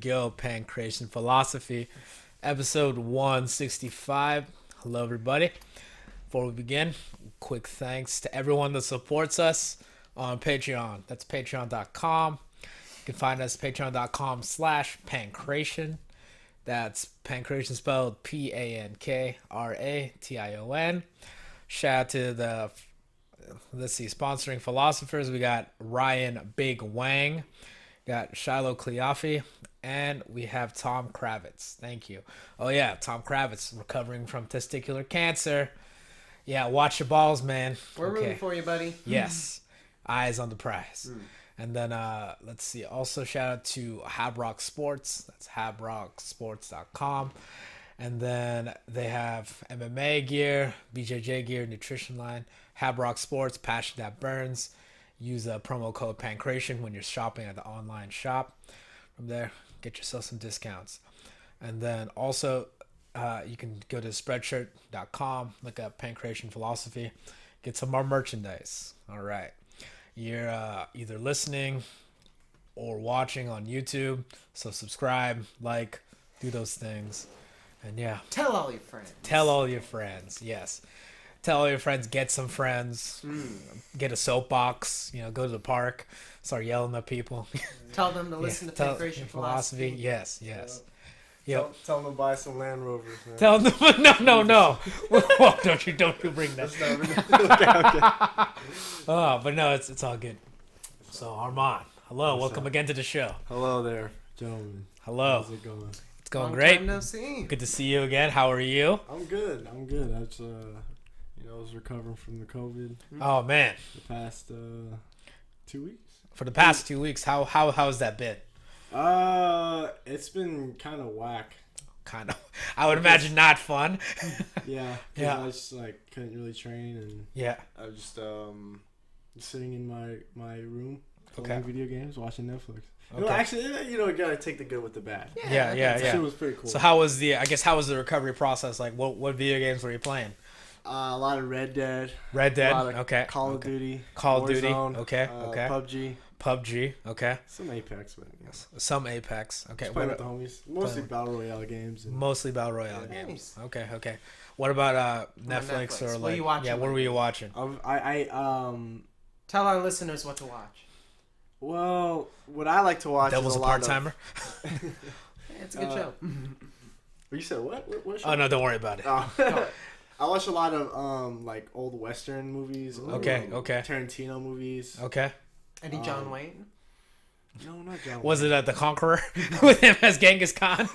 go. Pankration Philosophy, episode 165. Hello, everybody. Before we begin, quick thanks to everyone that supports us on Patreon. That's patreon.com. You can find us patreon.com/Pankration. That's Pankration spelled Pankration. Shout out to the, sponsoring philosophers. We got Ryan Big Wang, got Shiloh Cleofi, and we have Tom Kravitz. Thank you. Oh yeah, Tom Kravitz recovering from testicular cancer. Yeah, watch your balls, man. We're rooting for you, buddy. Yes. Eyes on the prize. And then let's see. Also shout out to Habrock Sports. That's habrocksports.com. And then they have MMA gear, BJJ gear, nutrition line, Habrock Sports, passion that burns. Use a promo code Pankration when you're shopping at the online shop. From there, get yourself some discounts. And then also, you can go to spreadshirt.com, look up Pankration Philosophy, get some more merchandise. All right. You're either listening or watching on YouTube, so subscribe, like, do those things. And yeah. Tell all your friends. Tell all your friends, yes. Tell all your friends, get some friends, get a soapbox, go to the park, start yelling at people. Tell them to listen to Pankration Philosophy. Yes. Tell them to buy some Land Rovers, man. Tell them, no. Whoa, don't you bring that. Okay. But no, it's all good. So, Arman, hello, welcome again to the show. Hello there, gentlemen. Hello. How's it going? It's going Long great. time no see. Good to see you again. How are you? I'm good. I just, I was recovering from the COVID Oh man, the past 2 weeks. for the past 2 weeks, how's that been? It's been kind of whack. Kind of. I would imagine not fun. Yeah. Yeah. I just couldn't really train, and Yeah. I was just sitting in my room playing Okay. video games, watching Netflix. Okay. Actually, you gotta take the good with the bad. Yeah. That shit was pretty cool. So how was the recovery process? Like, what video games were you playing? A lot of Red Dead. Red Dead. A lot of Okay. Call of Duty. Call of Duty. Warzone, Okay. PUBG. Okay. Some Apex, but yes. Some Apex. Okay. Just playing with the homies. Mostly Battle Royale games. Mostly Battle Royale Yeah. games. Okay. What about Netflix or What like? are you watching? Yeah. What were you watching? Tell our listeners what to watch. Well, what I like to watch Devil's is a part timer. Yeah, it's a good show. You said what? What show? Oh no, don't worry about it. I watch a lot of old Western movies. Okay. Tarantino movies. Okay. Any John Wayne? No, not John. Was it at the Conqueror with him as Genghis Khan?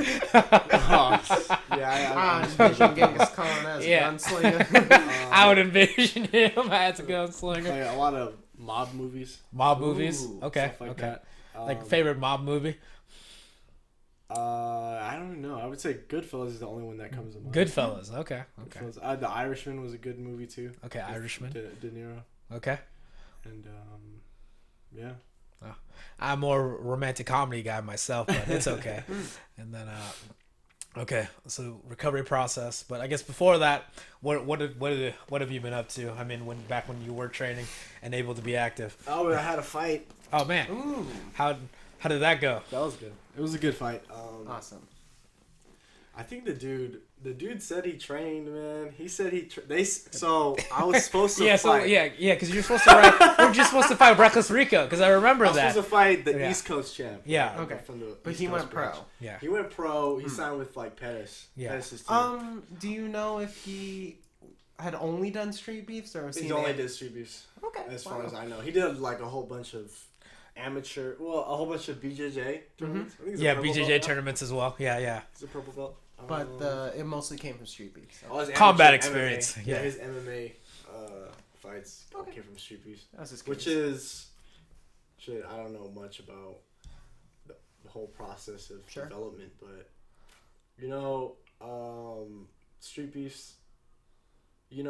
Yeah, Envision Genghis Khan as a gunslinger. I would envision him as a gunslinger. Like a lot of mob movies. Mob movies. Okay. Stuff like that. Like favorite mob movie? I don't know. I would say Goodfellas is the only one that comes to mind. Goodfellas. Okay. Goodfellas. The Irishman was a good movie too. Okay, Irishman. De Niro. Okay. And yeah. I'm more romantic comedy guy myself, but it's okay. And then okay, so recovery process. But I guess before that, what have you been up to? I mean, back when you were training and able to be active. Oh, I had a fight. Oh man. Ooh. How did that go? That was good. It was a good fight. Awesome. I think the dude said he trained, man. He said so I was supposed to fight. Because you're supposed to we're just supposed to fight Reckless Rico, because I remember I was that. supposed to fight the Yeah. East Coast champ. Yeah. Okay. But East he Coast went pro. branch. Yeah. He went pro. He signed with Pettis. Yeah. Pettis' team. Do you know if he had only done street beefs or was He he only did street beefs. Okay. As far as I know, he did a whole bunch of a whole bunch of BJJ tournaments. I think he's a purple BJJ belt now. tournaments as well. Yeah. He's a purple belt. But it mostly came from street beefs. So. His Combat amateur experience. MMA, Yeah. His MMA fights Okay. came from street beefs. That was his Which case. is, shit, I don't know much about the whole process of Sure. development, but, street beefs, in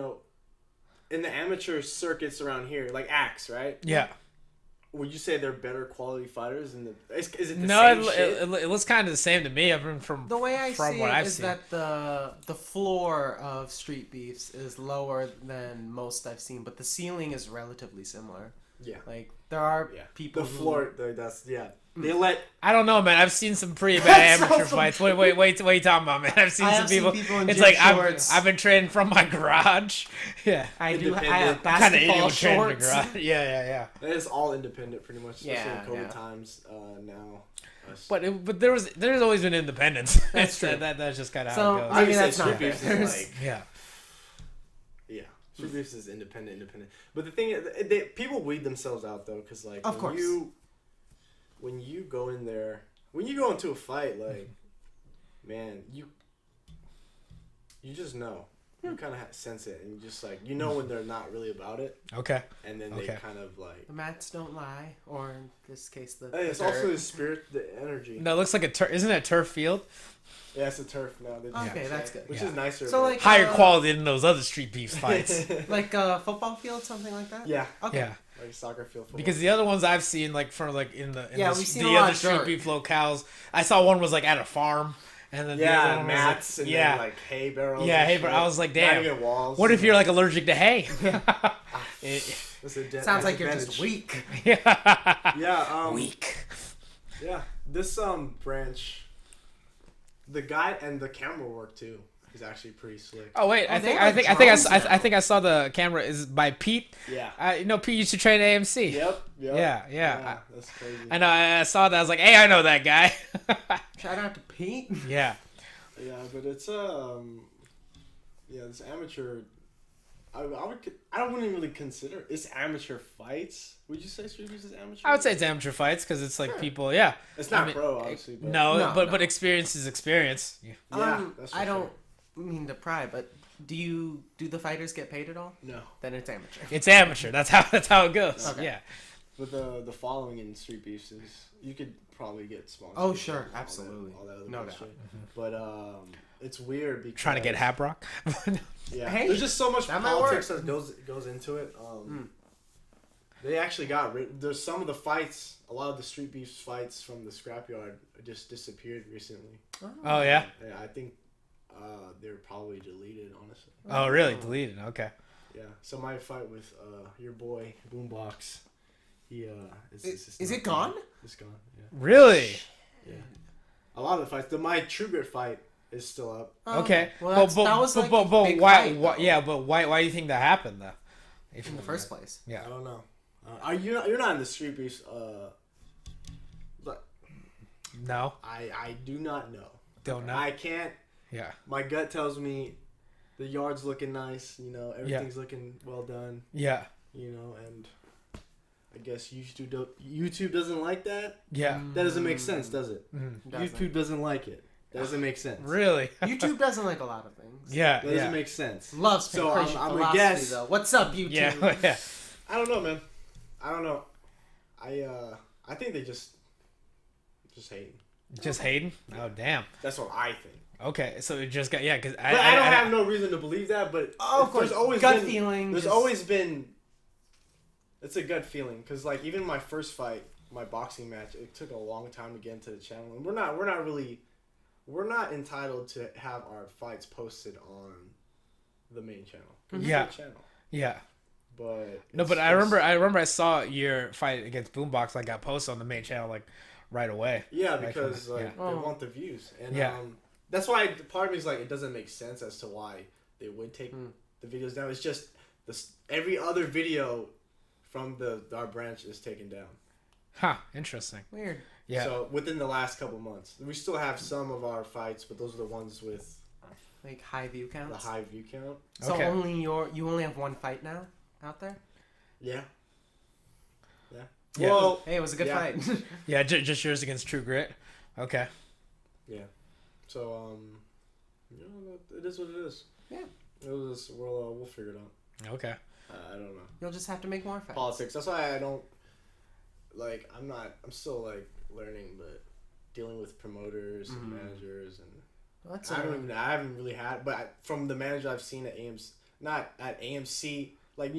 the amateur circuits around here, like Axe, right? Yeah. Would you say they're better quality fighters? Is it the No, same it shit? looks kind of the same to me. From The way I from see what it I've is seen. that the floor of street beefs is lower than most I've seen, but the ceiling is relatively similar. Yeah. Like there are Yeah. people. The floor. That's yeah. They let. I don't know, man. I've seen some pretty bad That's amateur awesome. fights. Wait, what are you talking about, man? I've seen some people. in It's gym like shorts. I've been training from my garage. Yeah. I have Kind of basketball idiot training in the shorts. garage. Yeah. It's all independent, pretty much. Especially Yeah, in COVID yeah. times now. But there's always been independence. That's true. That's just kind of So, how it goes. maybe Obviously, that's not Street Beefs fair. is like Yeah. Street Beefs is independent. But the thing is, people weed themselves out though, because like Of course. when you go in there, when you go into a fight, like man, you just know. You kind of sense it, and you just like when they're not really about it. Okay. And then they kind of like The mats don't lie, or in this case, the. Hey, it's dirt. also the spirit, the energy. No, it looks like isn't it a turf field? Yeah, it's a turf now. Okay, that's good. Which Yeah. is nicer. So, but- like, Higher quality than those other Street Beefs fights. like a football field, something like that. yeah, Okay. Yeah. like a soccer field. Football. Because the other ones I've seen, like from like in the Yeah, we've seen a the lot other of Street dirt. Beef locales, I saw one was like at a farm, and then the other yeah, one mats was and like, yeah, then, like hay barrels. yeah, and hey, shit. but I was like, Not damn, even walls. what if you're like allergic to hay? That's a Sounds like you're advantage. just weak. Yeah, Yeah, weak. Yeah, this branch, the guy and the camera work too is actually pretty slick. Oh wait, Oh, I they think have, I like, think I think I, drones I, I now. think I saw the camera is by Pete. Yeah. You know, Pete used to train at AMC. Yep. Yeah. That's crazy. And I saw that. I was like, hey, I know that guy. Shout out to Pete. Yeah. Yeah, but it's this amateur. I wouldn't really consider it's amateur fights. Would you say Street Beefs is amateur? I would say it's amateur fights because it's like people. Yeah. it's not I mean, pro, obviously. But No, No. but experience is experience. Yeah. Yeah, that's for I don't sure. mean to pry, but do the fighters get paid at all? No, Then it's amateur. It's amateur. That's how it goes. Okay. Yeah. but the following in Street Beefs is you could probably get sponsored. Oh, sure, absolutely. All that other No bullshit. doubt. But it's weird because Trying to get Habrock. Yeah, Hey, there's just so much that might politics that goes into it. They actually got rid. There's some of the fights. A lot of the Street Beefs fights from the scrapyard just disappeared recently. Oh yeah. Yeah, I think they're probably deleted. Honestly. Oh really? Deleted. Okay. Yeah. So my fight with your boy Boombox, he it's Is not it gone? good. It's gone. Yeah. Really? Yeah. A lot of the fights. My True Grit fight is still up. Oh, Okay. Well, that was like a big why? fight, Why? though, Yeah, but why do you think that happened though? If in the first place. Yeah. I don't know. Are you're not in the Street Beefs? But No. I do not know. Don't know. I can't. Yeah. My gut tells me the yard's looking nice. Everything's looking well done. Yeah. And I guess YouTube doesn't like that. Yeah. That doesn't make sense, does it? Doesn't. YouTube doesn't like it. Doesn't make sense. Really? YouTube doesn't like a lot of things. Yeah. That doesn't Yeah. make sense. Loves So, pankration I'm gonna philosophy, guess- though. What's up, YouTube? Yeah. Yeah. I don't know, man. I don't know. I think they just hating. Just Hayden? Oh damn. That's what I think. Okay, so it just got because But I don't have no reason to believe that. But Oh, of course. there's always Gut been, feeling. There's just- always been. It's a gut feeling because like even my first fight, my boxing match, it took a long time to get into the channel, and we're not entitled to have our fights posted on the main channel. 'Cause it's Yeah. the channel. Yeah. But No, it's but I just- remember I saw your fight against Boombox like got posted on the main channel like right away. Yeah, Right because from the- like yeah. they want the views, and Yeah. that's why part of me is like it doesn't make sense as to why they would take the videos down. It's just every other video from our branch is taken down. Huh, interesting. Weird. Yeah. So within the last couple months, we still have some of our fights, but those are the ones with Like high view the counts. high view count. So Okay. you only have one fight now out there. Yeah. Yeah. Well, Hey, it was a good Yeah. fight. Yeah, just yours against True Grit. Okay. yeah. So it is what it is. Yeah. We'll figure it out. Okay. I don't know. You'll just have to make more fights. Politics. That's why I don't like. I'm still like learning, but dealing with promoters and managers and Well, that's I haven't really had, but from the manager I've seen at AMC, not at AMC, like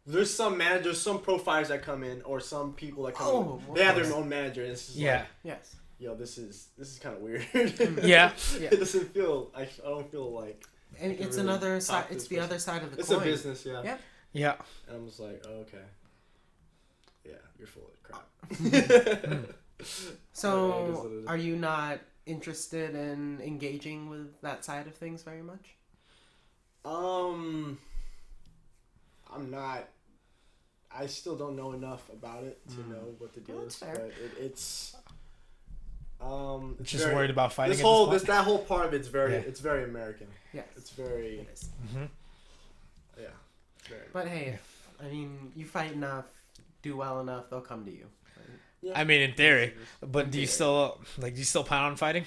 there's some managers, some pro fighters that come in, or some people that come Oh, in. They have their own manager, and it's just Yeah. like, Yes. yo, this is kind of weird. Yeah. Yeah. It doesn't feel. I don't feel like And can it's really another talk side. to It's this the person. other side of the it's coin. a business, yeah. Yeah. Yeah. And I'm just like, oh, okay. Yeah, you're full of crap. So, are you not interested in engaging with that side of things very much? I'm not. I still don't know enough about it to know what the deal That's is. fair. But it's Just very, worried about fighting. that whole part of it's very it's very American. Yes. It's very It is. yeah. Very, But hey, I mean, you fight enough, do well enough, they'll come to you. yeah. I mean, in theory, but In do you theory. still plan on fighting?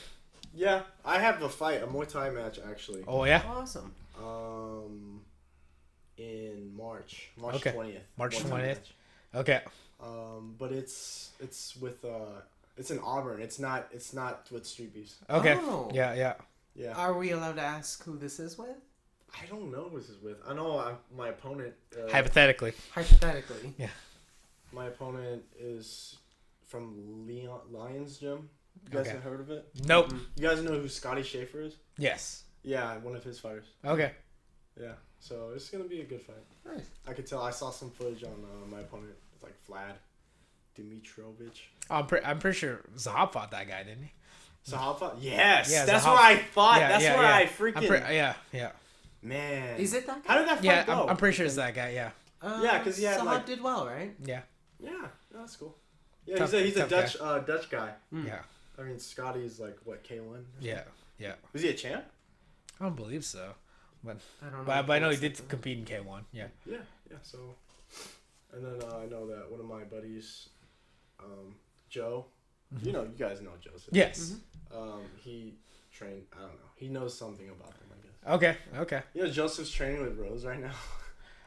Yeah, I have a Muay Thai match actually. Oh yeah, Awesome. In March Okay. 20th. March Muay Thai 20th. match. okay. But it's with it's in Auburn. It's not with Street Beefs. Okay. Oh. Yeah. Yeah. Are we allowed to ask who this is with? I don't know who this is with. I know my opponent. Hypothetically. Hypothetically. My opponent is from Lions Gym. You guys Okay. have heard of it? Nope. You guys know who Scotty Schaefer is? Yes. Yeah, one of his fighters. Okay. Yeah, so it's gonna be a good fight. Nice. I could tell. I saw some footage on my opponent. It's like Vlad Dimitrovich. I'm pretty sure Zahab fought that guy, didn't he? Sahafa? Yes, Yeah, that's Zahab. where I thought. Yeah, that's yeah, where yeah. I freaking Yeah. man. Is it that How guy? did that fight Yeah, go? I'm pretty sure it's that guy. Yeah. Yeah, 'cause he had, Sahab like- did well, right? Yeah. Yeah, that's cool. Yeah, Tough- he's a tough guy. Dutch guy. Yeah. I mean, Scotty's like what K1? Yeah. Was he a champ? I don't believe so. I don't know. But I know he did compete in K1. Yeah. Yeah. So, and then I know that one of my buddies, Joe. You know, you guys know Joseph. Yes. He trained. I don't know. He knows something about them, I guess. Okay. You know, Joseph's training with Rose right now.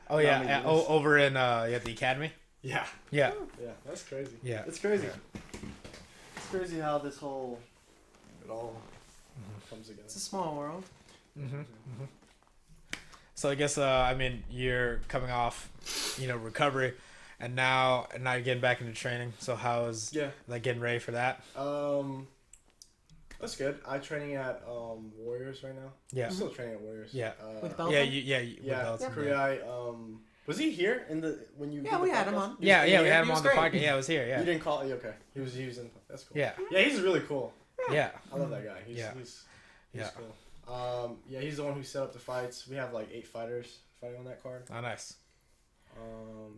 Oh Not yeah. many Yeah. years. Over in the academy. Yeah. Yeah. Yeah, that's crazy. Yeah. It's crazy. It's crazy how this whole it all comes together. It's a small world. So I guess I mean you're coming off, recovery, and now you're getting back into training. So how's Yeah. getting ready for that? That's good. I'm training at Warriors right now. Yeah. I'm still training at Warriors. Yeah. With Belton? With Yeah. Belton, Kriai, was he here when you? Yeah, did we the had him podcast? on. He Yeah, was we here? had him He was on the great. podcast. Yeah, I was here. You Yeah. didn't call. Okay. He was in. That's cool. Yeah. Yeah, he's really cool. Yeah. I love that guy. He's Yeah. he's Yeah. cool. Yeah, he's the one who set up the fights. We have like 8 fighters fighting on that card. Oh, nice.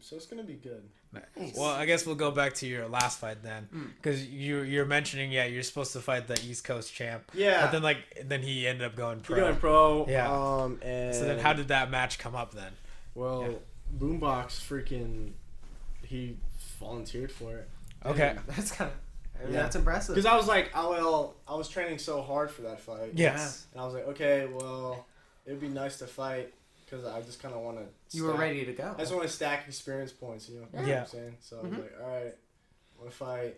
So it's gonna be good. Nice. Well, I guess we'll go back to your last fight then, because you're mentioning you're supposed to fight the East Coast champ. Yeah. But then he ended up going pro. We're going pro. Yeah. And So then how did that match come up then? Well, Yeah. Boombox he volunteered for it. Okay. That's kind of. Yeah. That's impressive. Because I was like, I was training so hard for that fight. Yes. And I was like, okay, well, it'd be nice to fight because I just kind of want to. You were ready to go. I just want to stack experience points, you know what Yeah. I'm saying? So I was like, all right, I want to fight.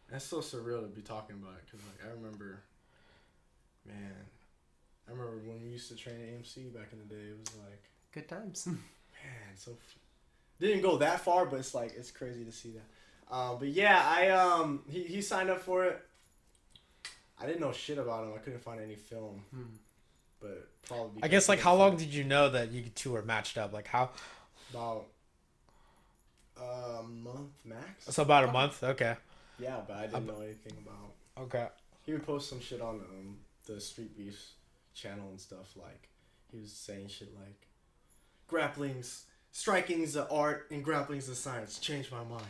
That's so surreal to be talking about it because like I remember when we used to train at AMC back in the day. It was like, Good times. man, didn't go that far, but it's like it's crazy to see that. But yeah, he signed up for it. I didn't know shit about him. I couldn't find any film, but probably. I guess how long did you know that you two were matched up? Like how? About a month max. So about a month. Okay. Yeah, but I didn't know anything about. Okay. He would post some shit on the Street Beefs channel and stuff. Like he was saying shit like, striking's the art and grappling's the science. Changed my mind.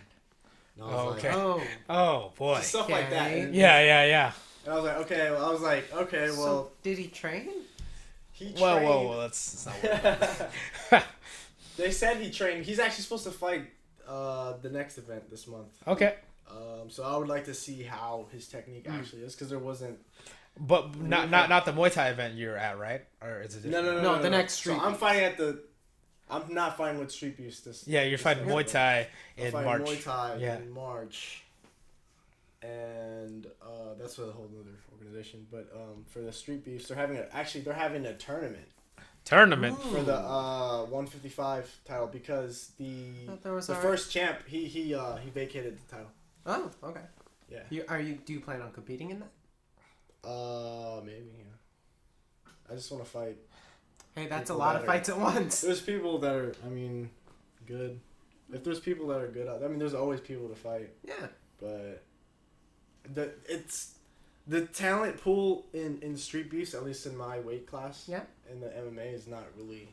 And I was Okay. Oh. Oh boy. just stuff like that. Okay. And, Yeah. And I was like, okay. Well, I was like, okay. Well, So, did he train? he trained. Whoa. That's not what. They said he trained. He's actually supposed to fight the next event this month. Okay. So I would like to see how his technique actually is because there wasn't. But not the Muay Thai event you're at, right? Or is it? Different? No, the next Street So I'm Beefs. fighting at the. I'm not fighting with Street Beefs this. Yeah, you're fighting Muay Thai I'm in fighting March. Muay Thai Yeah. in March. And that's for the whole other organization. But for the Street Beefs, they're having a tournament Tournament. for the 155 title because the Thought there was the already- first champ he vacated the title. Oh, okay. Yeah. Do you plan on competing in that? Maybe, yeah. I just want to fight. Hey, that's a People lot of that are- fights at once. There's people that are, I mean, good. If there's people that are good at, I mean, there's always people to fight. Yeah. But the talent pool in street beefs, at least in my weight class. Yeah. In the MMA is not really.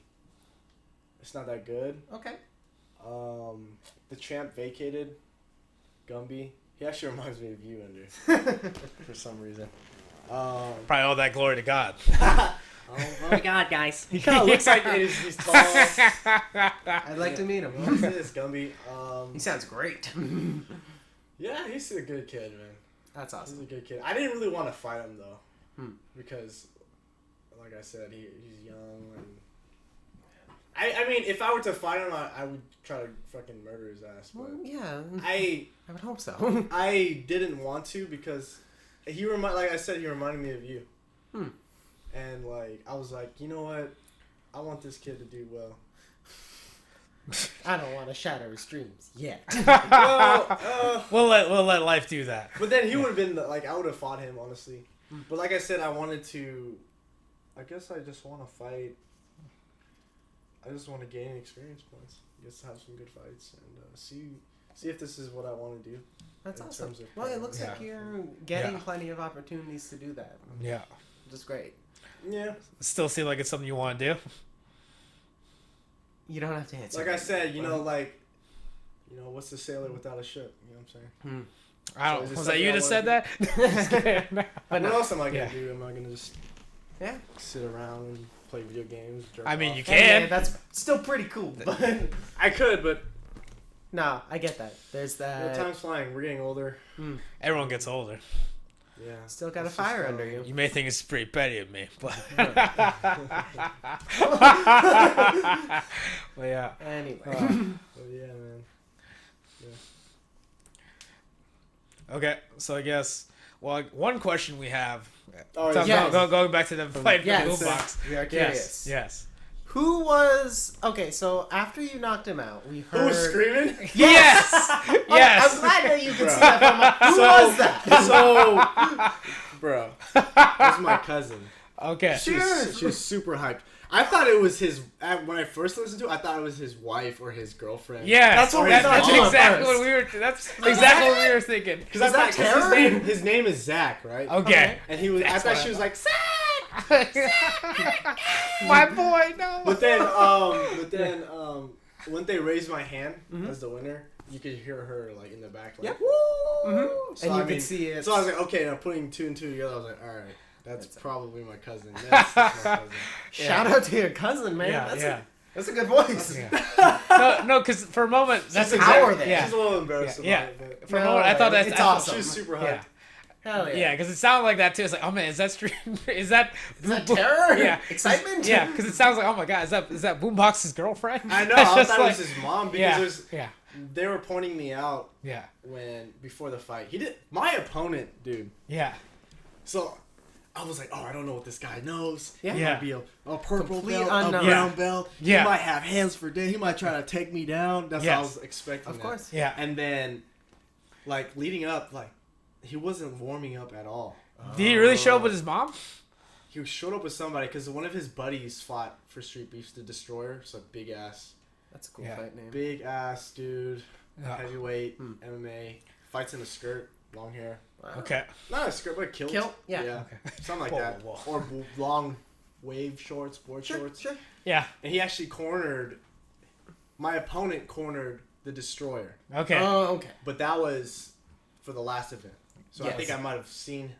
It's not that good. Okay. The champ vacated. Gumby. He actually reminds me of you, Andrew. For some reason. Probably all that glory to God. Oh my God, guys! He kind of looks like it. He's tall. I'd like to meet him. What is this, Gumby? He sounds great. Yeah, he's a good kid, man. That's awesome. He's a good kid. I didn't really want to fight him though, because, like I said, he's young and. I mean, if I were to fight him, I would try to fucking murder his ass. But Well, yeah. I would hope so. I didn't want to because like I said, he reminded me of you. And like I was like, you know what? I want this kid to do well. I don't want to shatter his dreams yet. We'll let life do that. But then he would have been like I would have fought him honestly. But like I said, I wanted to. I guess I just want to fight. I just want to gain experience points. Just have some good fights and see if this is what I want to do. That's in awesome. terms of Well, it looks Yeah. like you're getting Yeah. plenty of opportunities to do that. Yeah. Which is great. Yeah. Still seem like it's something you want to do. You don't have to answer. Like I said, what's the sailor without a ship? You know what I'm saying? I So don't. is it Was that something you I just wanna said that? Just kidding. But what no. else am I gonna Yeah. do? Am I gonna just sit around and play video games? Jerk I mean, off? you Hey, can. man, that's still pretty cool. But I could, but no, I get that. There's that. time's flying. We're getting older. Everyone gets older. Yeah. Still got a It's fire just, under you. You may think it's pretty petty of me, but. Well, yeah. Anyway. But yeah, man. Okay, so I guess one question we have. Oh, yeah. Going back to the fight for the Yes. boombox. We are curious. Yes. Who was okay? So after you knocked him out, we heard. Who was screaming? Yes. Oh, Yes. I'm glad that you could Bro. see that from my. Who was that? So, bro, that's my cousin. Okay. She was super hyped. I thought it was his. When I first listened to it, I thought it was his wife or his girlfriend. Yeah. That's what we That's thought exactly first. what we were. That's exactly what we were thinking. Because I Is that thought 'cause Terror? his name is Zach, right? Okay. And he was. I That's thought what she I was like Zach. My boy, no. But then, when they raised my hand as the winner, you could hear her like in the back, like Yep. woo. So, And you I could see it. So I was like, okay, now putting two and two together, I was like, all right, that's probably my cousin. That's my cousin. Shout out to your cousin, man. Yeah, that's yeah. that's a good voice. Yeah. No, because for a moment, that's She's exactly. power there. Yeah. She's a little embarrassed Yeah. about it, but For a moment, I thought that's it's awesome. she was super hyped. Yeah. Hell yeah. Yeah, because it sounded like that too. It's like, oh man, is that stream? Is that terror? Yeah, Excitement? Yeah, because it sounds like, oh my god, is that Boombox's girlfriend? I know. It's I just thought it like- was his mom because Yeah, there's. yeah, They were pointing me out yeah, before the fight. My opponent, dude. yeah. So I was like, oh, I don't know what this guy knows. Yeah. He Yeah. might be a purple Complete belt, unknown. a brown belt. Yeah. He might have hands for days. He might try to take me down. That's what I Yes. was expecting. Of course. Yeah. And then, like, leading up, like, he wasn't warming up at all. Did he really show up with his mom? He showed up with somebody because one of his buddies fought for Street Beefs, the Destroyer. So big ass. That's a cool Yeah. fight name. Big ass dude. Yeah. Heavyweight. MMA. Fights in a skirt. Long hair. Wow. Okay. Not a skirt, but a kilt. Kilt? Yeah. Okay. Something like Whoa, that. whoa. Or long wave shorts, board shorts. Sure. Yeah. And he actually my opponent cornered the Destroyer. Okay. Oh, okay. But that was for the last event. So I Yes. think I might have seen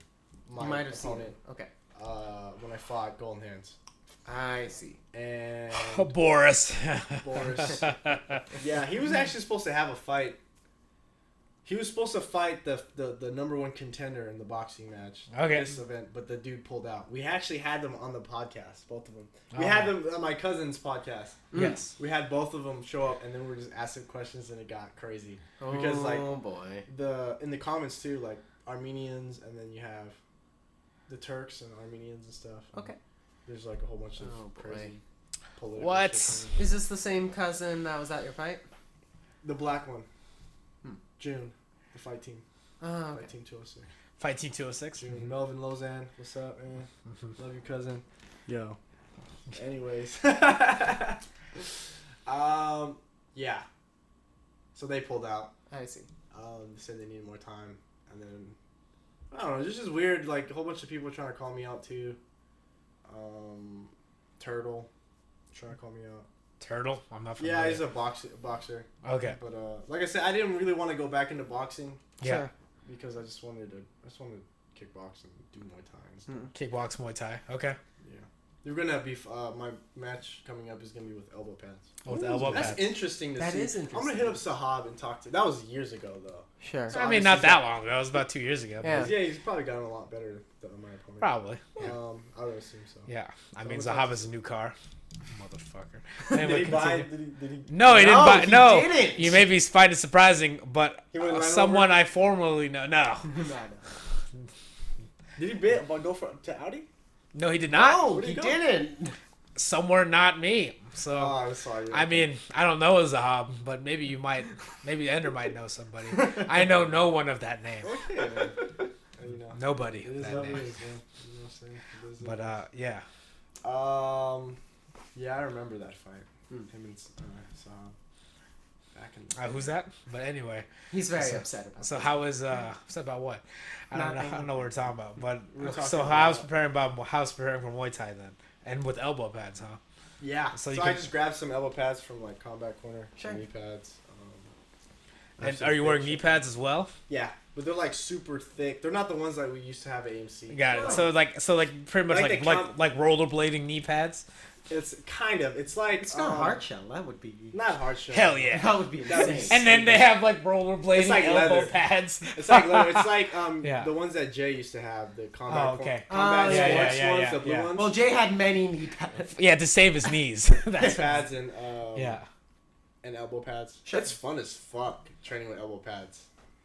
my You might have seen opponent it. Okay. when I fought Golden Hands. I see. And Boris. Boris. Yeah, he was actually supposed to have a fight. He was supposed to fight the number one contender in the boxing match. Okay. This event, but the dude pulled out. We actually had them on the podcast, both of them. We Oh. had them on my cousin's podcast. Yes. We had both of them show up, and then we were just asking questions, and it got crazy. Because, like, oh boy. in the comments, too, like, Armenians, and then you have the Turks and Armenians and stuff. And Okay. there's, like, a whole bunch of Oh, boy. crazy political What? shit. Is this the same cousin that was at your fight? The black one. June. The fight team. Oh, okay. Fight team 206. Fight Team 206. June. Melvin Lozan. What's up, man? Love your cousin. Yo. Anyways. Yeah. So they pulled out. I see. They said they needed more time, and then I don't know. It's just weird. Like a whole bunch of people trying to call me out too. Turtle trying to call me out. Turtle? I'm not familiar. Yeah, he's a boxer. Okay. But like I said, I didn't really want to go back into boxing. Yeah. Sure. Because I just wanted to kickbox and do Muay Thai and stuff. Kickbox, Muay Thai. Okay. Yeah. You're gonna be my match coming up is gonna be with elbow pads. With elbow pads. That's interesting to see. That is interesting. I'm gonna hit up Sahab and talk to. That was years ago though. Sure. So I mean, not that long ago. It was about 2 years ago. Yeah. Yeah, he's probably gotten a lot better than my opponent. Probably. I would assume so. Yeah. I So mean, what's Zahab that? is a new car. Motherfucker. Did Anyway, he buy? continue. Did he? No, he didn't No, buy. he No, didn't. you may be find it surprising, but He went right someone over? I formerly know. No, Did he go to Audi? no, he did not. No, Where'd he he go? didn't. Somewhere not me. So Oh, I'm sorry. I mean, I don't know Zahab, but maybe you might. Maybe Ender might know somebody. I know no one of that name. Okay, man. You know, Nobody it of is that what it name. is, man. You know what I'm saying? It is what But yeah. yeah, I remember that fight. Him and Sahab. Back in. The Who's that? But anyway, He's very upset about so how is upset about what? I don't know. I don't know what we're talking about. But We're talking so about- how's preparing for Muay Thai then, and with elbow pads, huh? Yeah. So So, you I can- just grabbed some elbow pads from like Combat Corner. Sure. Knee pads. And are you wearing knee pads as well? Yeah, but they're like super thick. They're not the ones that we used to have at AMC. Got it. Oh. So like pretty much Like like the rollerblading knee pads. It's kind of. It's like It's not hard shell. That would be. Not hard shell. Hell yeah. That would be That'd be insane. And then they have like rollerblading It's like elbow leather. pads. It's like leather. It's like Yeah. the ones that Jay used to have. The combat. Oh, okay. Combat Oh, yeah, sports yeah, ones. yeah, The blue yeah. ones. Well, Jay had many knee pads. Yeah, to save his knees. That's pads and yeah. and elbow pads. Sure. It's fun as fuck training with elbow pads.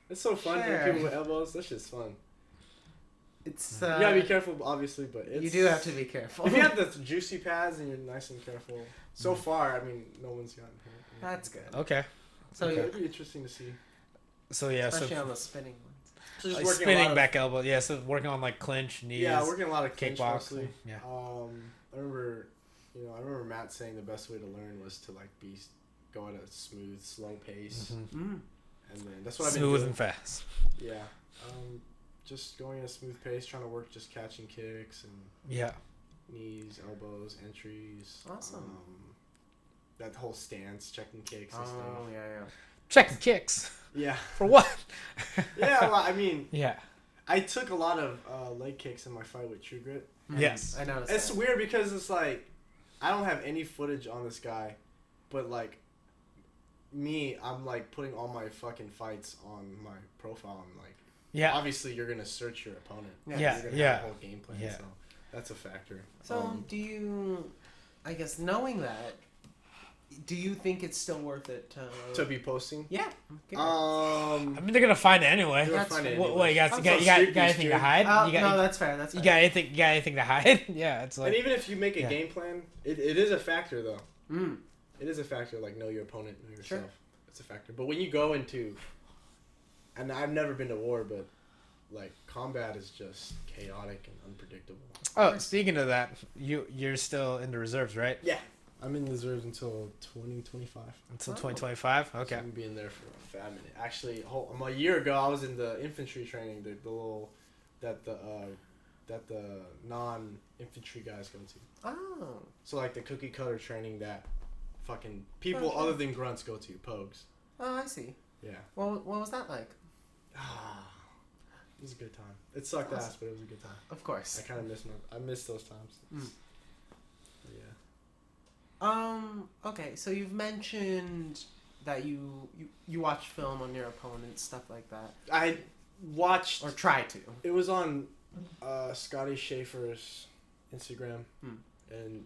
It's so fun Sure. hitting people with elbows. That shit's fun. It's You gotta be careful, obviously, but it's, you do have to be careful. If you have the juicy pads and you're nice and careful. So far, I mean, no one's gotten hurt. That's good. Okay. So Okay. It'd be interesting to see. So yeah, especially so on the spinning ones. So like working a lot spinning of- back elbow. Yeah, so working on like clinch, knees. Yeah, working a lot of clinch kickboxing. mostly. Yeah. I remember Matt saying the best way to learn was to like go at a smooth, slow pace, Mm. and then that's what I've been Smooth doing. and fast. Yeah. Just going at a smooth pace, trying to work just catching kicks and Yeah. knees, elbows, entries. Awesome. That whole stance, checking kicks and Oh stuff. yeah. Checking kicks. Yeah. For what? Yeah, well, I mean, Yeah. I took a lot of leg kicks in my fight with True Grit. Yes. I noticed. It's that. weird because it's like, I don't have any footage on this guy, but like, I'm like putting all my fucking fights on my profile and like, Yeah. obviously you're gonna search your opponent. Yeah. Yeah. You're gonna Yeah. have a whole game plan, Yeah. so that's a factor. So do you? I guess knowing that, do you think it's still worth it to be posting? Yeah. Okay. I mean, they're gonna find it anyway. They'll That's find it fair. What, anyway. you got? I'm You got? so You got? You sleepy, got anything to dude. hide? You got? no, that's fair. That's You fair. got anything? You got anything to hide? Yeah, it's And like. even if you make a Yeah. game plan, it is a factor though. Mm. It is a factor, like know your opponent, know yourself. Sure. It's a factor. But when you go into, and I've never been to war, but like combat is just chaotic and unpredictable. Oh, speaking of that, you're still in the reserves, right? Yeah. I'm in the reserves until 2025. Until Oh. 2025. So Okay. I'm being there for a fat minute. Actually, a year ago, I was in the infantry training, the little that the non-infantry guys go to. Oh. So like the cookie cutter training that fucking people Oh, sure. other than grunts go to, pogues. Oh, I see. Yeah. What was that like? It was a good time. It sucked Awesome. ass, but it was a good time. Of course. I kind of I miss those times. Mm. But yeah. Okay, so you've mentioned that you watch film on your opponents, stuff like that, I watched. or try to. It was on Scotty Schaefer's Instagram, Hmm. and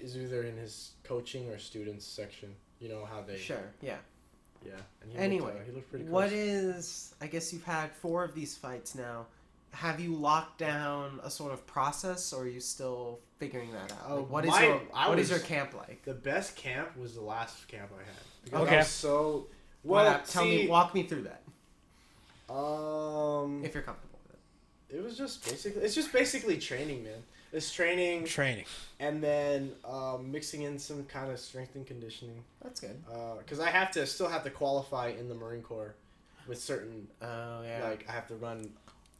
is either in his coaching or students section. You know how they. Sure. Yeah. Yeah. And Anyway, he looked pretty. What close. is? I guess you've had 4 of these fights now. Have you locked down a sort of process, or are you still figuring that out? Oh, Like, what is my- your I what is was- your camp like? The best camp was the last camp I had. Because Okay. I was so. Well, Well, walk me through that Um. if you're comfortable with it. It was just basically. It's just basically training, man. It's training, Training. and then mixing in some kind of strength and conditioning. That's good. Because I still have to qualify in the Marine Corps with certain. Oh yeah. Like I have to run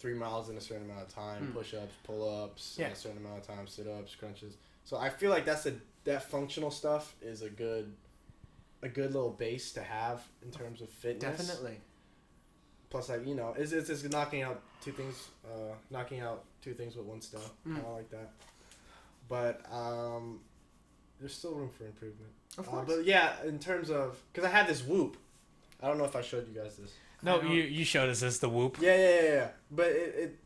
3 miles in a certain amount of time, push-ups, pull-ups, in a certain amount of time, sit-ups, crunches. So I feel like that functional stuff is a good little base to have in terms of fitness. Definitely. Plus, like, it's knocking out two things with one stone. Kind of like that. But there's still room for improvement. Of course. But yeah, in terms of, because I had this Whoop. I don't know if I showed you guys this. No, you showed us this, the Whoop. Yeah. But it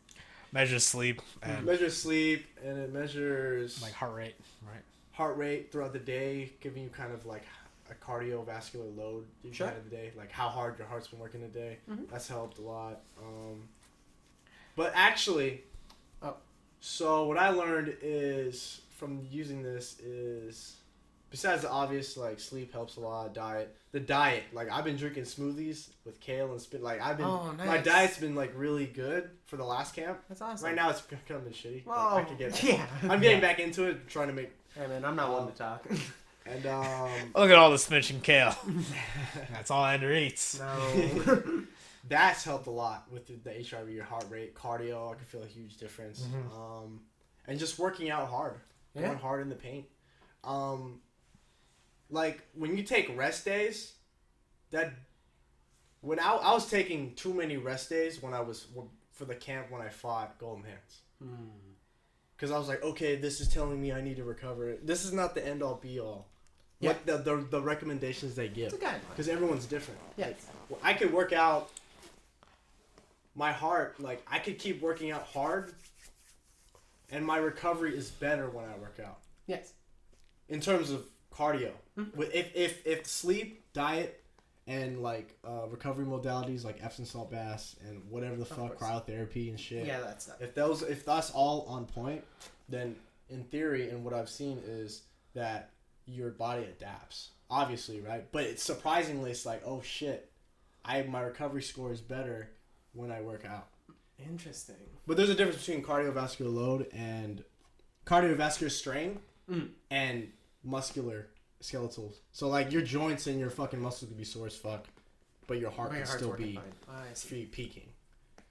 Measures sleep. And measures sleep, and it measures like heart rate, right? Heart rate throughout the day, giving you kind of like a cardiovascular load at the end of the day, like how hard your heart's been working today. That's helped a lot. But actually, so what I learned is from using this is, besides the obvious, like sleep helps a lot, the diet, like I've been drinking smoothies with kale and spin, like my diet's been like really good for the last camp. That's awesome. Right now it's kind of been shitty. Well, I could get I'm getting back into it, trying to make. Hey man, I'm not one to talk. And look at all the spinach and kale. That's all Andrew eats. No. That's helped a lot with the HRV, your heart rate, cardio. I can feel a huge difference. And just working out hard, going hard in the paint. Like when you take rest days, when I was taking too many rest days when I was for the camp when I fought Golden Hands. Because I was like, okay, this is telling me I need to recover. This is not the end all be all. Yeah. What the recommendations they give. It's a guideline. Because everyone's different. Yeah. Like, I could work out my heart, like I could keep working out hard, and my recovery is better when I work out. Yes. In terms of cardio, if sleep, diet, and like recovery modalities like Epsom salt baths and whatever the fuck, cryotherapy and shit. Yeah, that's stuff. If that's all on point, then in theory and what I've seen is that your body adapts. Obviously, right? But it's surprisingly, it's like, oh shit, my recovery score is better when I work out. Interesting. But there's a difference between cardiovascular load and cardiovascular strain and muscular skeletal. So like your joints and your fucking muscles could be sore as fuck, but your heart can still be peaking.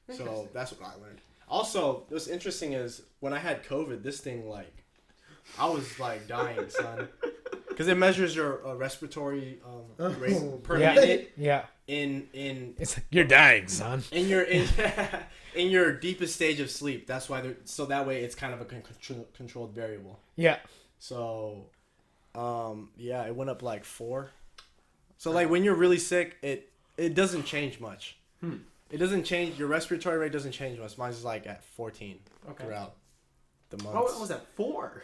So that's what I learned. Also, what's interesting is when I had COVID, this thing like, I was like dying, son. Because it measures your respiratory rate per minute. Yeah. It's like, you're dying, son. In your deepest stage of sleep. That's why so that way it's kind of a controlled variable. Yeah. So, it went up like 4. So like when you're really sick, it doesn't change much. It doesn't change. Your respiratory rate doesn't change much. Mine's like at 14 throughout the months. Oh, it was at 4.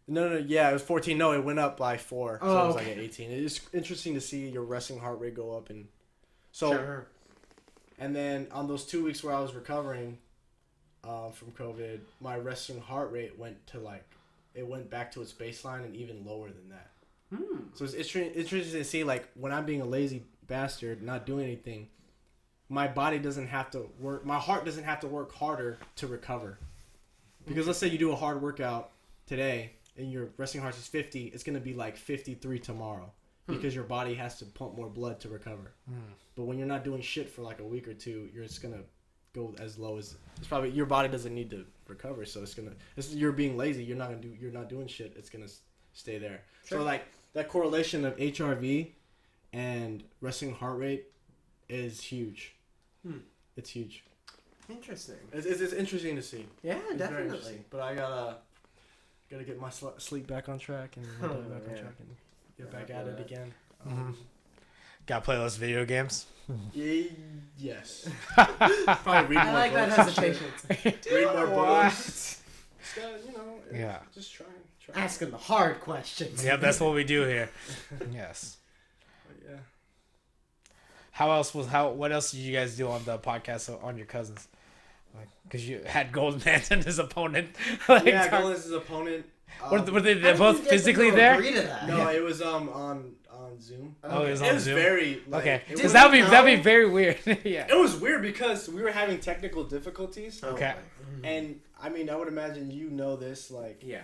No. Yeah, it was 14. No, it went up by 4. So it was like at 18. It's interesting to see your resting heart rate go up. And so, sure. And then on those 2 weeks where I was recovering from COVID, my resting heart rate went back to its baseline and even lower than that. So it's interesting to see, like, when I'm being a lazy bastard, not doing anything, my body doesn't have to work. My heart doesn't have to work harder to recover. Because let's say you do a hard workout today and your resting heart is 50, it's going to be like 53 tomorrow because your body has to pump more blood to recover. But when you're not doing shit for like a week or two, you're just going to go as low as it's probably your body doesn't need to recover, so you're being lazy. You're not doing shit. It's going to stay there. Sure. So like that correlation of HRV and resting heart rate is huge. It's huge. Interesting. It's interesting to see. Yeah, definitely. But I gotta get my sleep back on track and get back at it again. Gotta play less video games. Yes. Probably read more I like books. that hesitation. Read more books. Just gotta, just try. Asking the hard questions. Yeah, that's what we do here. Yes. But yeah. What else did you guys do on the podcast on your cousins? Because you had Golden Hands and his opponent. Golden Hands' opponent. Were they How did both you get them physically to there? agree to that? No, it was on Zoom. Oh, it was It on was Zoom. very like, Okay, it because was, that'd be very weird. Yeah. it was weird because we were having technical difficulties. Okay. And I mean, I would imagine you know this. Like, Yeah.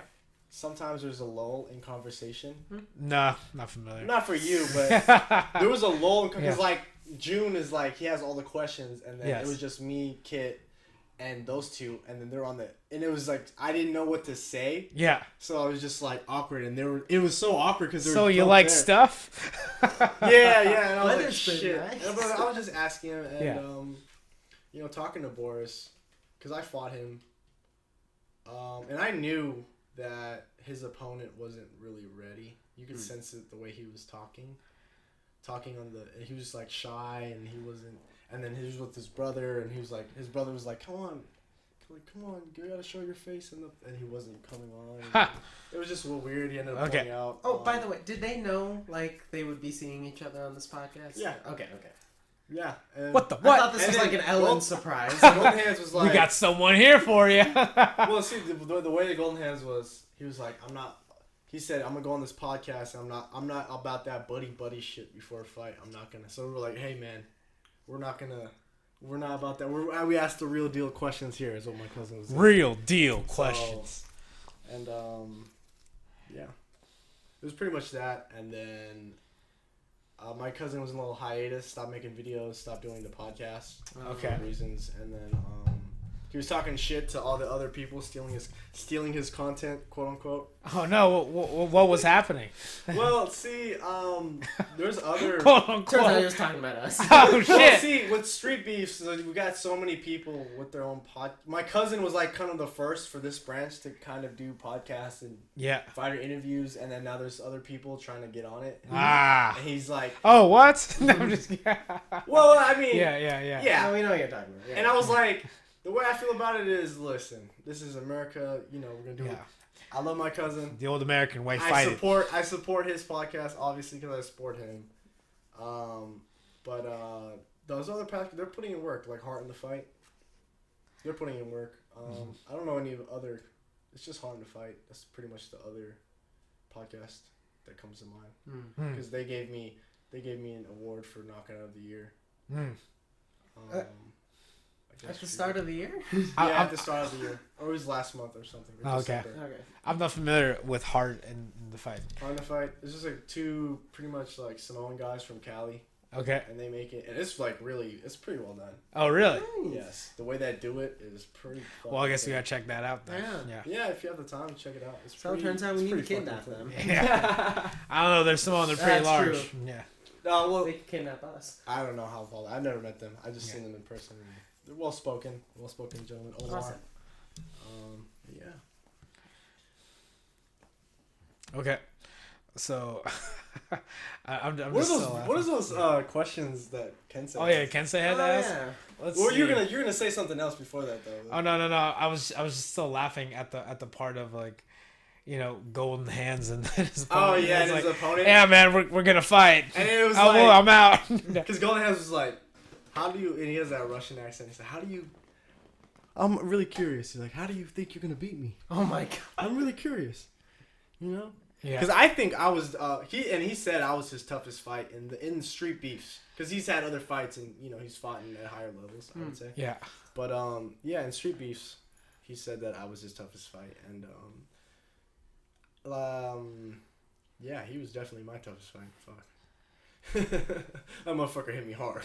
sometimes there's a lull in conversation. No, not familiar. Not for you, but there was a lull because Yeah. like June is like he has all the questions, and then Yes. it was just me, Kit, and those two, and then they're on the. And it was like I didn't know what to say, Yeah. so I was just like awkward, and it was so awkward because So you like stuff? Yeah, and I was like Weather's been shit. nice. But I was just asking him, and Yeah. you know, talking to Boris, because I fought him, and I knew that his opponent wasn't really ready. You could sense it the way he was talking on the. He was like shy, and he wasn't. And then he was with his brother, and he was like, his brother was like, "Come on, you gotta show your face," and he wasn't coming on. Ha. It was just a little weird. He ended up Okay. pulling out. Oh, by the way, did they know like they would be seeing each other on this podcast? Yeah. Okay. Yeah. And What the I what? thought this And was then like an Ellen Gold- surprise. Golden Hands was like, We got someone here for you. well, see, the way the Golden Hands was, he was like, I'm not. He said, I'm gonna go on this podcast. And I'm not about that buddy shit before a fight. I'm not gonna. So we were like, hey man, we're not about that. We asked the real deal questions here. Is what my cousin was saying. Real deal questions. And yeah, it was pretty much that. And then my cousin was in a little hiatus, stopped making videos, stopped doing the podcast. Okay. For reasons, and then he was talking shit to all the other people, stealing his content, quote unquote. Oh no! What was happening? Well, see, there's other. Quote Turns out unquote. he was talking about us. Oh Well, shit! see, with street beefs, we got so many people with their own pod. My cousin was like kind of the first for this branch to kind of do podcasts and Yeah. fighter interviews, and then now there's other people trying to get on it. Ah. And he's like, Oh what? No, I'm just. well, I mean, Yeah. Yeah, we know what you're talking about. Yeah. And I was like, the way I feel about it is, listen, this is America. You know, we're gonna do it. Yeah. I love my cousin. The old American way. I Fight it. support his podcast obviously because I support him. But those other podcasts, they're putting in work, like Heart in the Fight. They're putting in work. I don't know any of the other. It's just Heart in the Fight. That's pretty much the other podcast that comes to mind because they gave me an award for Knockout of the Year. I guess At the start of the year? yeah, at the start of the year, or it was last month or something. Or Okay. December. Okay. I'm not familiar with Hart and the fight. Heart in the Fight. It's just like two pretty much like Samoan guys from Cali. Okay. And they make it, and it's like really, it's pretty well done. Oh really? Yes, the way they do it is pretty. Well, I guess we fucking gotta check that out then. Yeah. Yeah, if you have the time, check it out. It's So it turns out we need to kidnap them. Yeah. I don't know. There's some on. They're pretty That's large. true. Yeah. well, They can kidnap us. I don't know how involved. I've never met them. I've just Yeah. seen them in person. They're well spoken gentlemen. Omar. Awesome. Yeah. Okay. So, I'm What just are so those? laughing. What is those questions that Ken said? Oh yeah, Kensei had Oh, asked. yeah. Let's Well, see. you're gonna say something else before that though. Oh no. I was just still laughing at the part of like, you know, golden hands and his opponent. Oh I yeah, was and his like, opponent. yeah, man, we're gonna fight. And it was Oh, well, like, I'm out. because Golden Hands was like, how do you? And he has that Russian accent. He said, how do you? I'm really curious. He's like, how do you think you're gonna beat me? Oh my god. I'm really curious. You know? Yeah. Because I think I was he said I was his toughest fight in the street beefs because he's had other fights and you know he's fought at higher levels I would say. Yeah. But yeah, in street beefs, he said that I was his toughest fight and yeah, he was definitely my toughest fight. Fuck. That motherfucker hit me hard,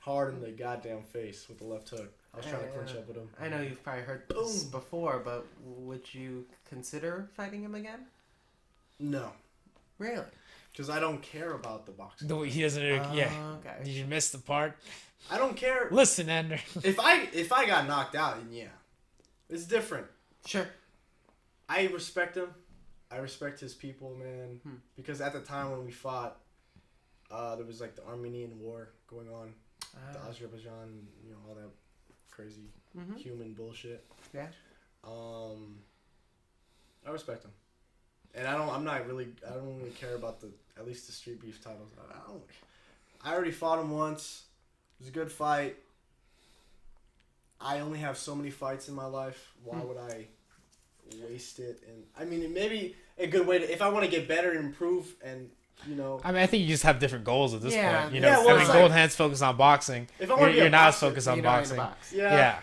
hard in the goddamn face with the left hook. I was trying to clinch up with him. I know you've probably heard this before, but would you consider fighting him again? No, Really? because I don't care about the boxing. No, he doesn't. Yeah. Okay. Did you miss the part? I don't care. Listen, Ender. If I got knocked out, then yeah, it's different. Sure. I respect him. I respect his people, man. Because at the time when we fought, there was like the Armenian War going on, the Azerbaijan, you know, all that crazy human bullshit. Yeah. I respect him, and I don't really care about at least the street beef titles. I already fought him once. It was a good fight. I only have so many fights in my life. waste it. And I mean, maybe a good way to, if I want to get better and improve, and I mean, I think you just have different goals at this Yeah. point. Yeah, well, I mean, it's Golden like- Hand's focused on boxing. if I want to be You're a not as boxer, focused on You know, in the boxing. box. Yeah.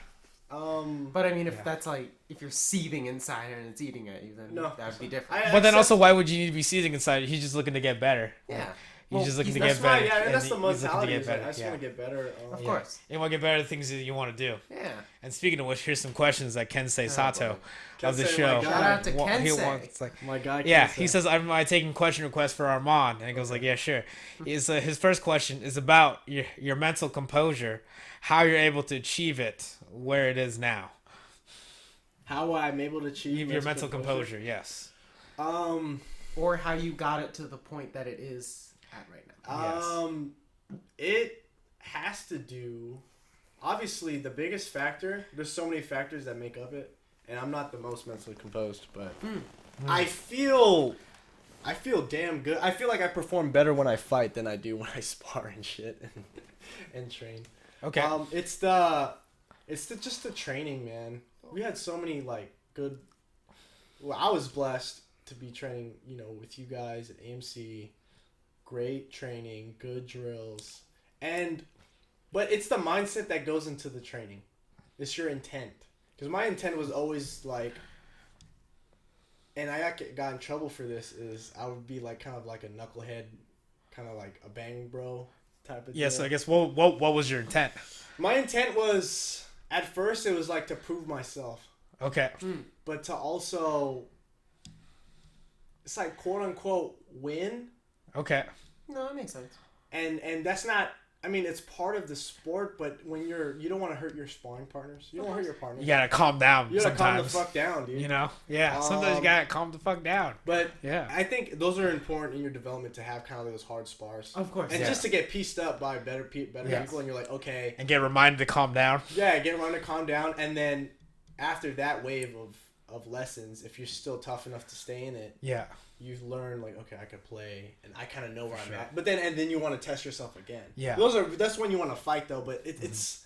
But I mean, if Yeah. that's like if you're seething inside and it's eating at you, then No. that would be different. But then also, why would you need to be seething inside? He's just looking to get better. Yeah. He's Well, just looking to That's get better. right, yeah, and that's he- the he's looking to mentality. get Is like, better. I just want to get better. Of Yeah. course. You want to get better at the things that you want to do. Yeah. And speaking of which, here's some questions that Kensei Sato of the Kensei, show. my Shout out to He Kensei. wants, like, My guy. yeah, Kensei. he says, "Am I taking question requests for Arman?" And he goes like, "Yeah, sure." His first question is about your mental composure, how you're able to achieve it where it is now. how I'm able to achieve Your mental composure, yes. Or how you got it to the point that it is at right now. It has to do. Obviously, the biggest factor. There's so many factors that make up it, and I'm not the most mentally composed, but I feel damn good. I feel like I perform better when I fight than I do when I spar and shit and train. Okay. It's just the training, man. We had so many like good. Well, I was blessed to be training, with you guys at AMC. Great training, good drills, but it's the mindset that goes into the training. It's your intent. Because my intent was always like, and I got in trouble for this, is I would be like kind of like a knucklehead, kind of like a bang bro type of. Yeah. deal. So I guess what was your intent? My intent was, at first it was like to prove myself, Okay. but to also, it's like quote unquote win. Okay. No, that makes sense. And that's not. I mean, it's part of the sport, but when you don't want to hurt your sparring partners. You don't want to hurt your partners. You gotta calm down. You gotta calm the sometimes. fuck down, dude. Yeah. Sometimes you gotta calm the fuck down. But Yeah. I think those are important in your development to have kind of those hard spars. Of course. And Yeah. just to get pieced up by better Yes. people, and you're like, okay, And get reminded to calm down. yeah, get around to calm down, and then after that wave of lessons, if you're still tough enough to stay in it, Yeah. you learn like, okay, I could play, and I kind of know where I'm sure. at. But then you want to test yourself again. Yeah. That's when you want to fight though. But it's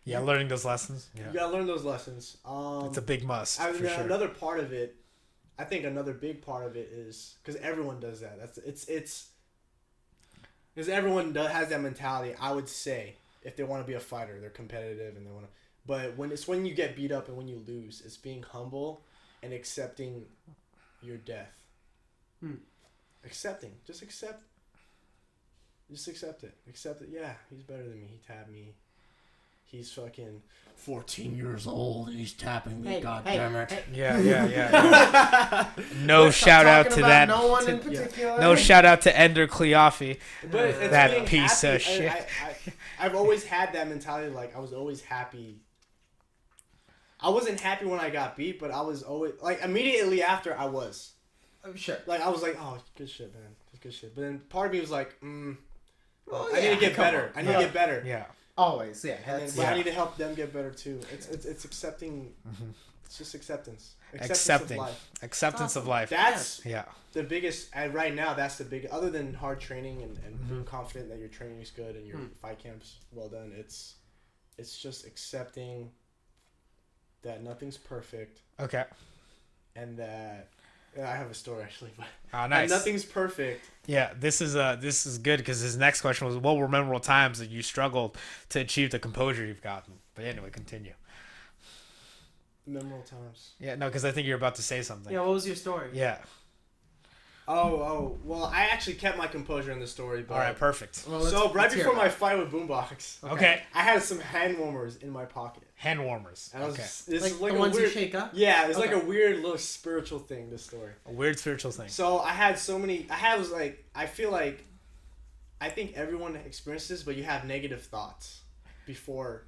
Yeah. Learning those lessons. Yeah. you gotta learn those lessons. It's a big must. I mean, for sure. another part of it, I think another big part of it is because everyone does that. It's because everyone has that mentality. I would say if they want to be a fighter, they're competitive and they want to. But when you get beat up and when you lose, it's being humble and accepting your death. Accepting, just accept it. Accept it. Yeah, he's better than me. He tapped me. He's fucking 14 years old and he's tapping me. God damn it. Yeah. No shout out to that. No one in particular. No shout out to Ender Cleofi. But it's That being piece happy. of shit. I've always had that mentality. Like I was always happy. I wasn't happy when I got beat, but I was always like immediately after I was. Sure. Like I was like, oh, good shit, man, that's good shit. But then part of me was like, Well, I need to get come better. on. I need to get better. Yeah. Always, yeah. And then, That's, but I need to help them get better too. It's accepting. It's just acceptance. Accepting. Of life. Acceptance of awesome. life. That's Yeah. the biggest. Right now, that's the big. Other than hard training and being confident that your training is good and your fight camp's well done, it's just accepting that nothing's perfect Okay. and that. I have a story actually, but Oh, nice. nothing's perfect. Yeah, this is good because his next question was, what were memorable times that you struggled to achieve the composure you've gotten? But anyway, continue. Memorable times. Yeah, no, because I think you're about to say something. yeah, what was your story? Yeah. Oh, well, I actually kept my composure in the story. But All right, perfect. Well, so right let's hear before about my it. fight with Boombox, Okay. I had some hand warmers in my pocket. Hand warmers. And I was, Okay. this Like is like the a ones weird, you shake up? Yeah, it's like Okay. a weird little spiritual thing. This story. A weird spiritual thing. So I had so many. I feel like, I think everyone experiences this, but you have negative thoughts before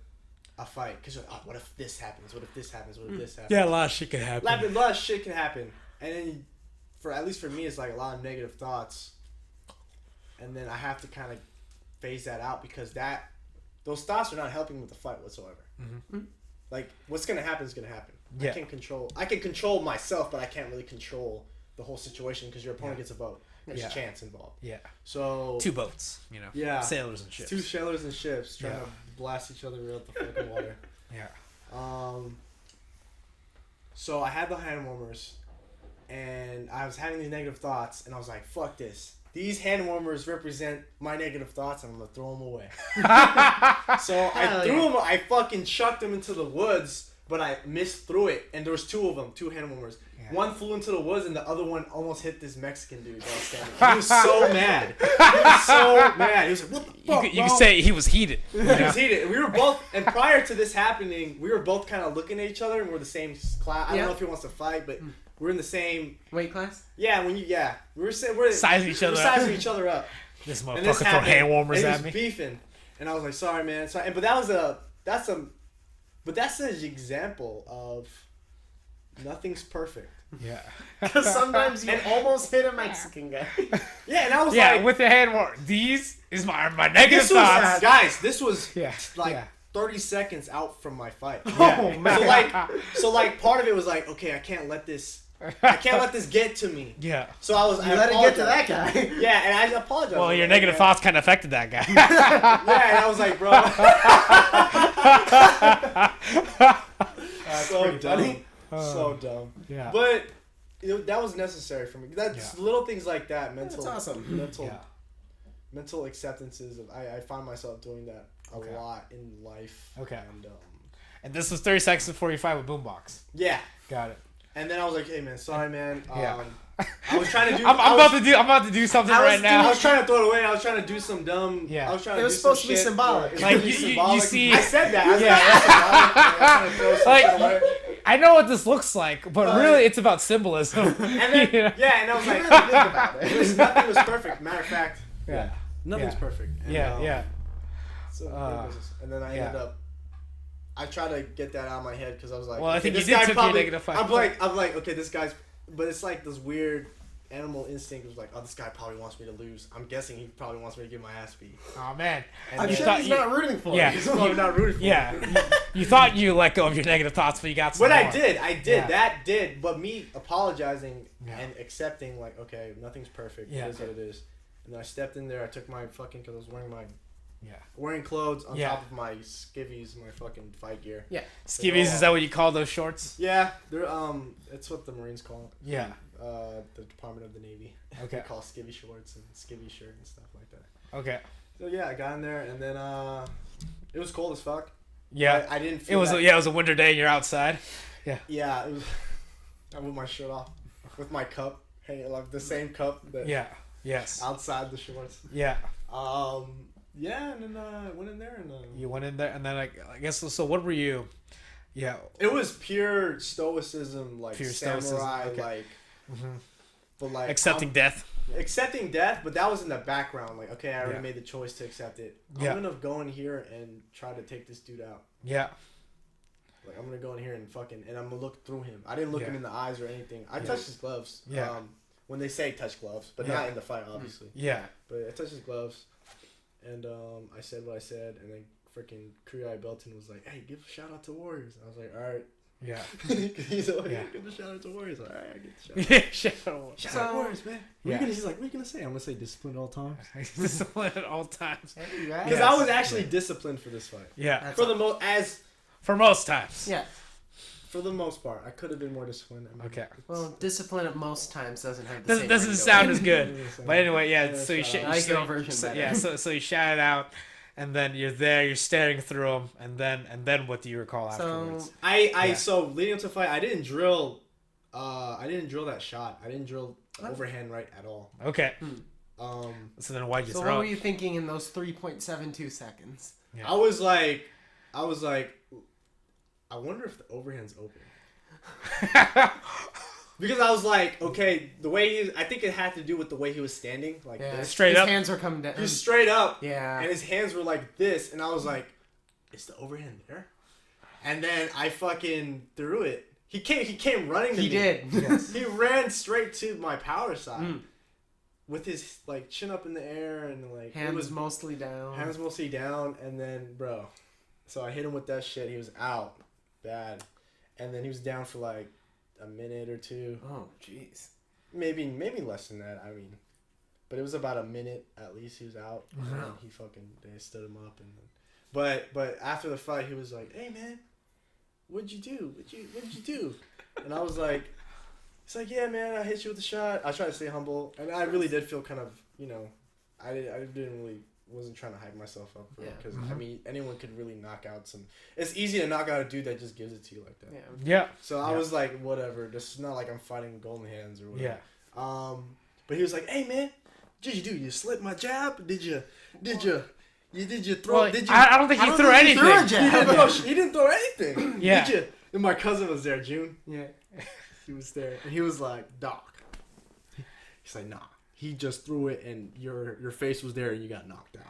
a fight because you're like, oh, what if this happens? What if this happens? What if this happens? Yeah, a lot of shit can happen. A lot of shit can happen, and then at least for me, it's like a lot of negative thoughts, and then I have to kind of phase that out because those thoughts are not helping with the fight whatsoever. Mm-hmm. Like what's gonna happen is gonna happen. Yeah. I can control myself, but I can't really control the whole situation because your opponent Yeah. gets a vote. There's Yeah. chance involved. Yeah. So Two boats, Yeah. Sailors and ships. two sailors and ships trying Yeah. to blast each other out the fucking water. Yeah. So I had the hand warmers, and I was having these negative thoughts, and I was like, "Fuck this! These hand warmers represent my negative thoughts, and I'm gonna throw them away." So I threw them. I fucking chucked them into the woods, but I missed through it, and there was two of them, two hand warmers. Yeah. One flew into the woods, and the other one almost hit this Mexican dude that was standing. He was so mad. He was so mad. He was like, "What the fuck, You could say he was heated. He was heated. We were both, and prior to this happening, we were both kind of looking at each other, and we're the same class. I don't know if he wants to fight, but we're in the same weight class. Yeah, we're sizing each other. Sizing each other up. This motherfucker throw hand warmers at me. Beefing, and I was like, "Sorry, man." Sorry. But that's an example of nothing's perfect. Yeah. Because sometimes you almost hit a Mexican guy. Yeah, and I was like, with the hand warmer. These is my negative thoughts. Guys, this was 30 seconds out from my fight. Oh man. So part of it was like, okay, I can't let this get to me. Yeah. So I let it get to that guy. Yeah, and I apologized. Well, your negative thoughts kind of affected that guy. Yeah, and I was like, bro. That's so dumb. So dumb. Yeah. But that was necessary for me. That's little things like that. Mental. That's awesome. Mental acceptances of. I find myself doing that a lot in life. Okay. And this was 30 seconds before you fight with Boombox. Yeah. Got it. And then I was like, "Hey man, sorry man. Yeah. I was trying to do. I'm about to do something right now. I was trying to throw it away. I was trying to do some dumb. Yeah. I was trying it to was do supposed some to be shit. symbolic. Like you see. I said that. I was like I know what this looks like, but really it's about symbolism. And then, and I was like, really think about it. Nothing was perfect. Matter of fact, nothing's Yeah. perfect. And, So, and then I ended up. I tried to get that out of my head because I was like, well, I think this you did guy took probably, your negative fight. I'm like, okay, this guy's, but it's like this weird animal instinct was like, oh, this guy probably wants me to lose. I'm guessing he probably wants me to get my ass beat. Oh man, And I'm sure he's not rooting for you. He's probably not rooting for you. You thought you let go of your negative thoughts, but you got some more. I did. That did. But me apologizing and accepting, like, okay, nothing's perfect. It is what it is. And then I stepped in there. I took my fucking, because I was wearing my. Wearing clothes on top of my skivvies, my fucking fight gear. Yeah. Skivvies, is that what you call those shorts? Yeah, they're it's what the Marines call it. Yeah. The Department of the Navy. Okay. They call skivvy shorts and skivvy shirt and stuff like that. Okay. So yeah, I got in there and then it was cold as fuck. Yeah. I didn't feel it was a winter day and you're outside. Yeah. Yeah, it was I with my shirt off. With my cup. Hanging like the same cup that Yes. outside the shorts. Yeah. Yeah, and then I went in there and you went in there and then I guess so. What were you? Yeah, it was pure stoicism, like pure samurai, stoicism. Okay. like, but like accepting death. Accepting death, but that was in the background. Like, okay, I already made the choice to accept it. I'm gonna go in here and try to take this dude out. Yeah. Like I'm gonna go in here and I'm gonna look through him. I didn't look him in the eyes or anything. I touched his gloves. Yeah. When they say touch gloves, but not in the fight, obviously. Yeah. But I touched his gloves. And I said what I said, and then freaking Kriai Belton was like, "Hey, give a shout out to Warriors." And I was like, "All right." Yeah. He's like, give a shout out to Warriors. All right, I get the shout out. Shout out. Shout out Warriors, man. He's like, "What are you gonna say?" I'm gonna say discipline at all times. Discipline at all times. Because I was actually disciplined for this fight. Yeah. For most times. Yeah. For the most part, I could have been more disciplined. I mean, okay. Well, discipline at most times doesn't have the same. Doesn't sound as good. But anyway, so you so you shout it out, and then you're there, you're staring through them, and then what do you recall afterwards? So leading up to the fight, I didn't drill that shot. I didn't drill overhand right at all. Okay. So then why'd you throw? So what were you thinking in those 3.72 seconds? Yeah. I was like, I wonder if the overhand's open. Because I was like, okay, the way I think it had to do with the way he was standing, like this. Straight up. His hands were coming down. He was straight up. Yeah. And his hands were like this, and I was like, is the overhand there? And then I fucking threw it. He came running to me. He did. Yes. He ran straight to my power side. With his like chin up in the air and like hands mostly down. Hands mostly down, and then so I hit him with that shit. He was out bad, and then he was down for like a minute or two. Oh jeez. Maybe less than that. I mean, but it was about a minute at least. He was out. Wow. And they stood him up, and then, but after the fight, he was like, "Hey man, what'd you do? What'd you do? And I was like, he's like, yeah, man, I hit you with a shot. I tried to stay humble, and I really did feel kind of, I didn't really wasn't trying to hype myself up for it because I mean anyone could really knock out some. It's easy to knock out a dude that just gives it to you like that. Yeah. So I was like, whatever. This is not like I'm fighting with golden hands or whatever. Yeah. But he was like, hey man, what did you do? You slipped my jab? Did you throw? Well, did you? I don't think he threw anything. He didn't throw anything. Yeah. Did you? And my cousin was there, June. Yeah. He was there, and he was like, Doc. He's like, nah. He just threw it, and your face was there, and you got knocked out.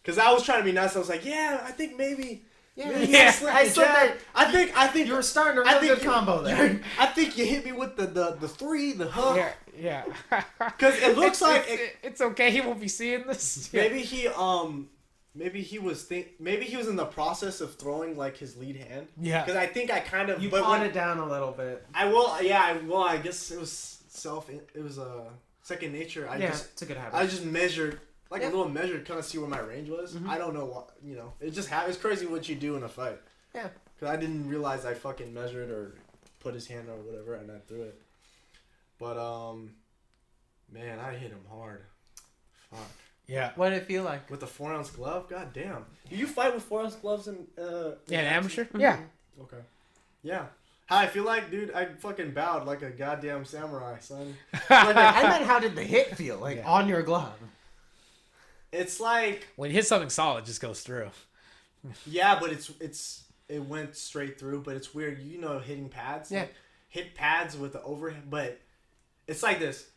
Cause I was trying to be nice. I was like, yeah, I think maybe. I said that. I think you were starting a real good combo there. I think you hit me with the three, the hook. Yeah. Cause it looks it's okay. He won't be seeing this. Maybe he was in the process of throwing like his lead hand. Yeah. Cause I think I kind of you pawned it down a little bit. I guess it was second nature. It's a good habit. I just measured. Like a little measure to kind of see where my range was. Mm-hmm. I don't know what, it just it's crazy what you do in a fight. Yeah. Because I didn't realize I fucking measured or put his hand or whatever and I threw it. But, man, I hit him hard. Fuck. Yeah. What did it feel like? With the 4-ounce glove? God damn. Do you fight with 4-ounce gloves in amateur? Mm-hmm. Yeah. Okay. Yeah. How I feel like, dude, I fucking bowed like a goddamn samurai, son. I meant how did the hit feel? Like on your glove? It's like when you hit something solid, it just goes through. Yeah, but it went straight through. But it's weird, hitting pads. Yeah, like, hit pads with the overhand, but it's like this.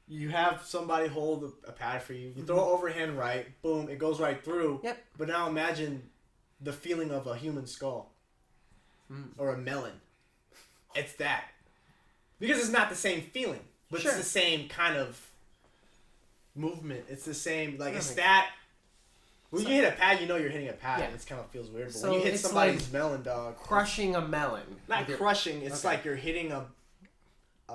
You have somebody hold a pad for you. You throw overhand right, boom, it goes right through. Yep. But now imagine the feeling of a human skull or a melon. It's that because it's not the same feeling, but it's the same kind of movement. It's the same, like it's that. When you hit a pad, you're hitting a pad. And it kind of feels weird. But when you hit somebody's melon, dog, crushing a melon. Not crushing. It's like you're hitting a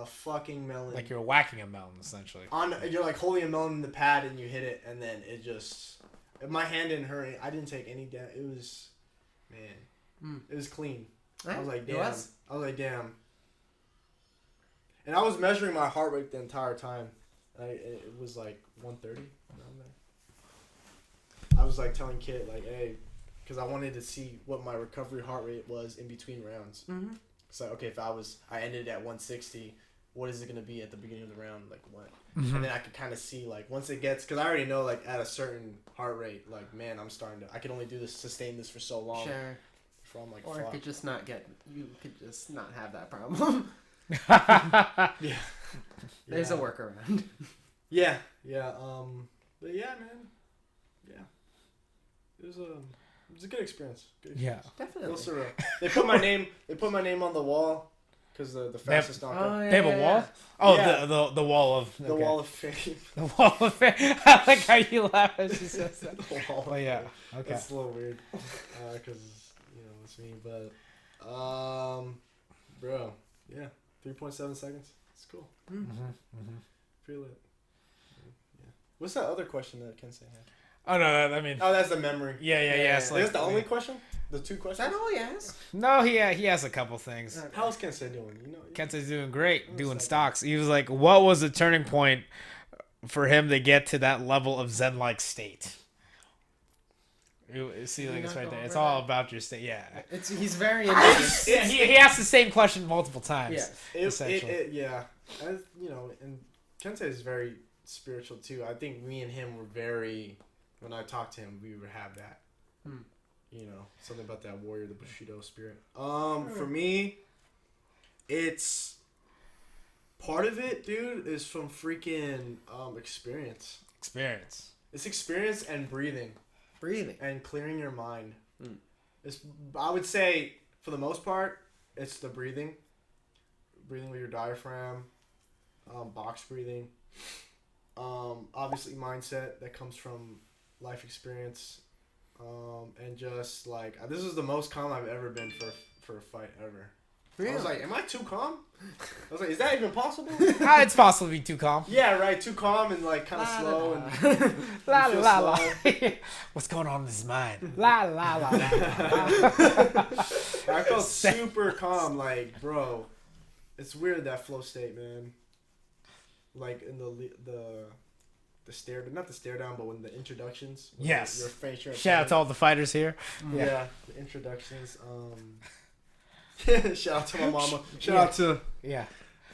fucking melon. Like you're whacking a melon, essentially. You're like holding a melon in the pad, and you hit it, and then it just. My hand didn't hurt. I didn't take any damage. It was, man, it was clean. I was like, damn. And I was measuring my heart rate the entire time. It was like 130. I was like telling Kit like, hey, because I wanted to see what my recovery heart rate was in between rounds. Mm-hmm. So okay, if I ended at 160, what is it gonna be at the beginning of the round? Like what? Mm-hmm. And then I could kind of see like once it gets, because I already know like at a certain heart rate, like man, I can only sustain this for so long. Sure. Before I'm like, or fuck. you could just not have that problem. Yeah. There's a workaround. Yeah. But yeah, man. Yeah. It was a good experience. Yeah. Definitely. They put my name on the wall because the fastest knockout. They have a wall? Oh, yeah. the wall of the wall of fame. The wall of fame. I like how you laugh as she says that. The wall. Oh yeah. Okay. It's a little weird because it's me, but bro, yeah. 3.7 seconds. It's cool. Feel it. Yeah. What's that other question that Kensei had? Oh no, I mean. Oh, that's the memory. Yeah. Is that the only question? The two questions? Is that all he has? No, he has a couple things. How's Kensei doing? Kensei's doing great, doing stocks. He was like, what was the turning point for him to get to that level of Zen-like state? See, like it's right there. It's all about your state. Yeah. He's very interested. He asked the same question multiple times. Yeah. Yeah. As and Kensei is very spiritual too. I think me and him were very. When I talked to him, we would have that. Something about that warrior, the Bushido spirit. For me, it's part of it, dude, is from freaking experience. It's experience and breathing. And clearing your mind. I would say, for the most part, it's the breathing. Breathing with your diaphragm. Box breathing. Obviously, mindset that comes from life experience. And just, like, this is the most calm I've ever been for a fight ever. Really? I was like, am I too calm? I was like, is that even possible? It's possible to be too calm. Yeah, right. Too calm and like kind of slow and la la la. What's going on in his mind? La la la la. I felt super calm. Like, bro, it's weird that flow state, man. Like in the stare, not the stare down, but when the introductions. When Yes. Your face. Shout out to all the fighters here. Yeah, the introductions. Shout out to my mama. Shout out to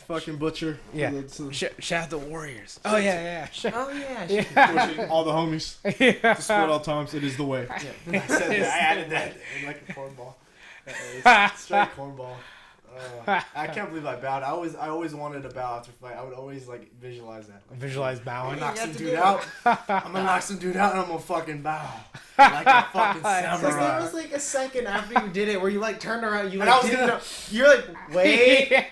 fucking Butcher. Yeah. Shout out to Warriors. Oh yeah. Oh yeah. All the homies. Yeah. To sport all times, it is the way. Yeah. I said that. I added that in like a cornball. It's straight cornball. I can't believe I bowed. I always wanted to bow after fight. I would always like visualize that. Like, Visualize I'm bowing. gonna knock some dude out. I'm gonna knock some dude out, and I'm gonna fucking bow like a fucking Because there samurai. was like a second after you did it where you like turned around, you And like I was didn't gonna- know. You're like, wait.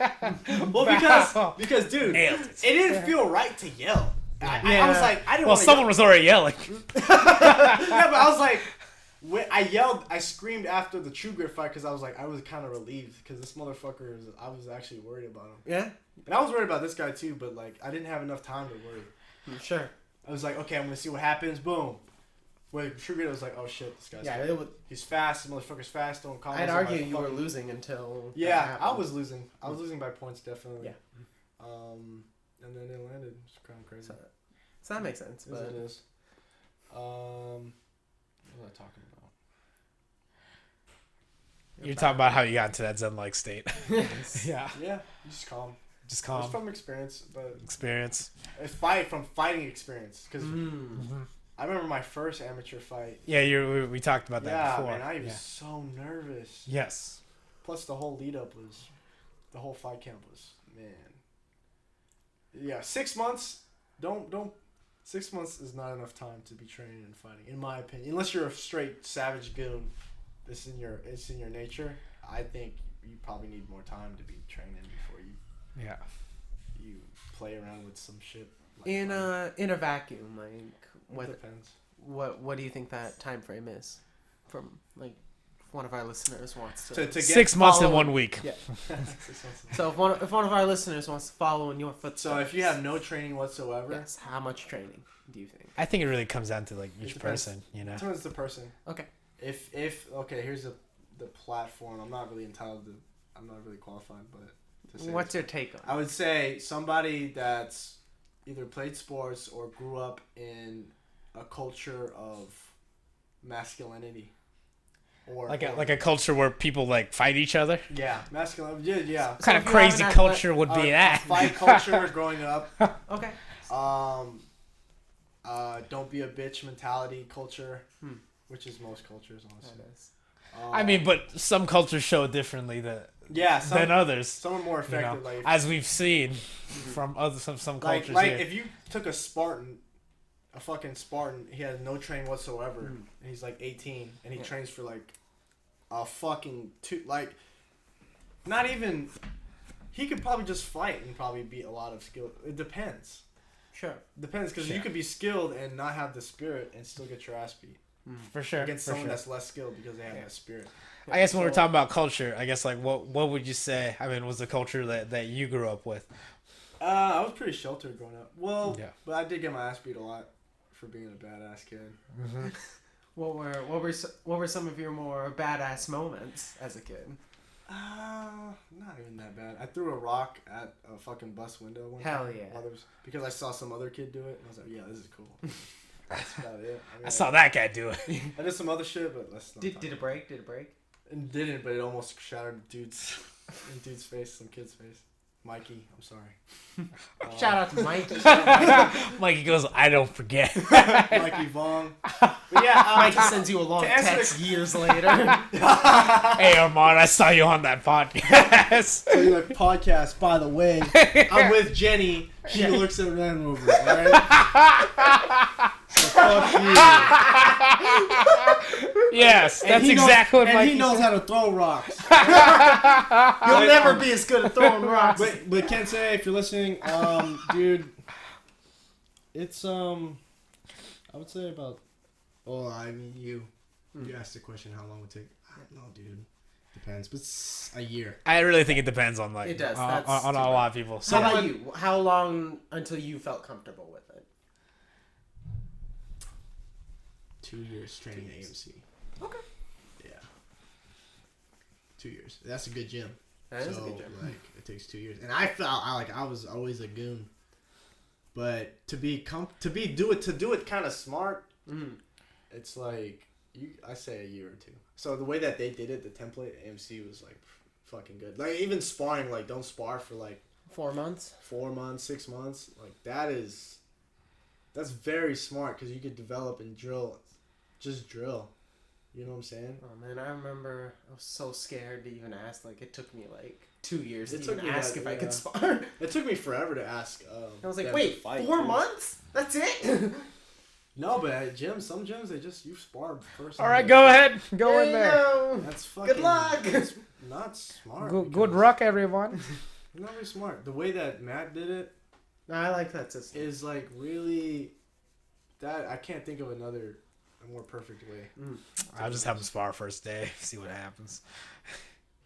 Well, because dude, Nailed it didn't feel right to yell. I was Yeah. like, I didn't. Well, wanna someone was already yelling. yeah, but I was like, I screamed after the True Grit fight because I was kind of relieved because this motherfucker I was actually worried about him. Yeah. And I was worried about this guy too, but like I didn't have enough time to worry. Sure. I was like, okay, I'm gonna see what happens. Boom. Wait, True Grit was like, oh shit, this guy's Yeah. he's fast. This motherfucker's fast. Don't call him. I'd argue you were losing until. Yeah, that I happened. was losing. I was losing by points definitely. Yeah. And then it landed. It's kind of crazy. So that makes sense. Yes, But it is. What was I talking about? You're talking about how you got into that zen-like state. Yeah. Yeah, just calm. Just It's calm. from experience, but Experience. it's from fighting experience. Because I remember my first amateur fight. Yeah, we talked about that Yeah, before. man, I was so nervous. Yes. Plus, the whole lead up was, the whole fight camp was, man. Yeah, 6 months. Don't. 6 months is not enough time to be training and fighting, in my opinion. Unless you're a straight savage goon, it's in your nature. I think you probably need more time to be training before you play around with some shit. Like in a vacuum, like it depends. what do you think that time frame is? From like one of our listeners wants to. To get 6 months in follow- 1 week. Yeah. 6 months. So if one of our listeners wants to follow in your footsteps. So if you have no training whatsoever, yes, how much training do you think? I think it really comes down to like each depends. person, you know. it depends the person. Okay. If okay, here's the platform. I'm not really entitled to. I'm not really qualified, but to say What's your take on? I would say somebody that's either played sports or grew up in a culture of masculinity, or Like a culture where people like fight each other. yeah, masculine. Yeah. What kind of if you have crazy an culture would be A that? fight culture growing up. Okay. Don't be a bitch mentality culture, which is most cultures, honestly. That is. I mean, but some cultures show differently than others. Some are more You effective. know, Like as we've seen from some like cultures here. if you took a Spartan, a fucking Spartan, he has no training whatsoever, and he's like 18, and he trains for like a fucking not even. He could probably just fight and probably beat a lot of skill. It depends. Sure. Depends because you could be skilled and not have the spirit and still get your ass beat For sure. against for someone sure. that's less skilled because they have that spirit. I guess when we're talking about culture, I guess like what would you say? I mean, was the culture that you grew up with? I was pretty sheltered growing up. Well, Yeah. but I did get my ass beat a lot for being a badass kid. What were some of your more badass moments as a kid? Not even that bad. I threw a rock at a fucking bus window one Hell time. yeah. Because I saw some other kid do it, and I was like, yeah, this is cool. That's about it. I mean, I saw that guy do it. I did some other shit, but let's not Did talk it break? Did it break? It didn't, but it almost shattered dude's face, some kid's face. Mikey, I'm sorry. Shout out to Mike. Mikey goes, I don't forget. Mikey Vong. But yeah, Mikey sends you a long to answer text years later. Hey, Arman, I saw you on that podcast. So you're like, podcast, by the way, I'm with Jenny. She looks at Land Rover, alright? So fuck you. Yes, And that's he knows- exactly what and Mikey he knows said. how to throw rocks. You'll never be as good at throwing rocks. But Kensei, if you're listening, dude, it's I would say about. Oh, I mean you asked the question how long it would take. I don't know, dude. Depends, but it's a year. I really think it depends on like It does, on, that's on a lot of people. How about you? How long until you felt comfortable with it? 2 years training at AMC. Okay. Yeah. 2 years. That's a good gym. That is a good gym. Like it takes 2 years, and I was always a goon, but to do it kind of smart. It's like I say a year or two. So the way that they did it, the template AMC was like fucking good. Like even sparring, like don't spar for like 4 months. 4 months, 6 months. Like that's very smart because you could develop and drill, just drill. You know what I'm saying? Oh man, I remember I was so scared to even ask. Like it took me like 2 years to It took even me ask that- if I yeah. could spar. It took me forever to ask. I was like, them wait, to fight, 4 too. months? That's it? No, but at some gyms they just you spar first. All right, go ahead. Go There in you there. go. That's fucking. Good luck. That's not smart. Good because luck, everyone. It's not very smart. The way that Matt did it No, I like that system. is like really. That I can't think of a more perfect way. I'll just have them spar first day. See what happens.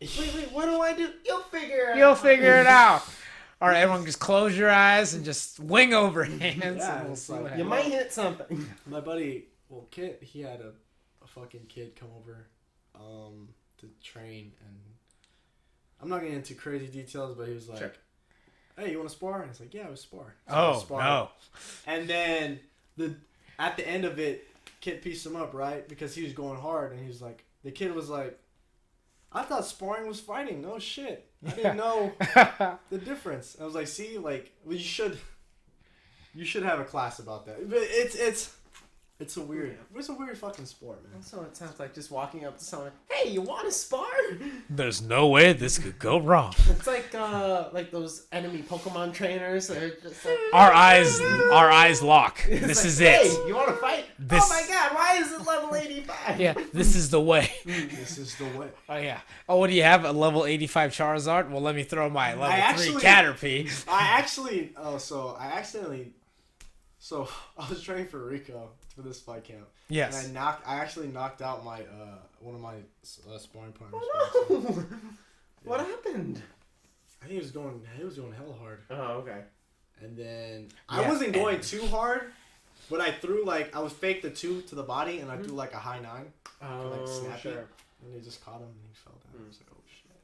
Wait, what do I do? You'll figure it You'll out. figure it out. All right, everyone, just close your eyes and just wing over hands, Yeah, and we'll it's see like- what You happens. might hit something. My buddy, Kit, he had a fucking kid come over, to train, and I'm not getting into crazy details, but he was like, Sure. "Hey, you want to spar?" And it's like, "Yeah, we spar." So we Oh spar. no! And then at the end of it, Kid pieced him up, right? Because he was going hard, and he was like, the kid was like, "I thought sparring was fighting. No shit, I didn't know the difference." I was like, "See, like, well, you should have a class about that." But it's a weird fucking sport, man. Also, it sounds like just walking up to someone, hey, you want to spar? There's no way this could go wrong. It's like those enemy Pokemon trainers. They're just like, Our eyes lock. it's This like, is hey, it. you want to fight? This- Oh my god, why is it level 85? Yeah, this is the way. This is the way. Oh yeah. Oh, what do you have? A level 85 Charizard? Well, let me throw my level 3 actually- Caterpie. So I was training for Rico for this fight camp. Yes. And I actually knocked out my one of my sparring partners. Oh no! What happened? I think he was going hell hard. Oh, okay. And then Yeah. I wasn't going too hard, but I threw I was faked the 2 to the body and I threw like a high 9. Oh, snap sure. it. And they just caught him and he fell down. I was like, oh shit.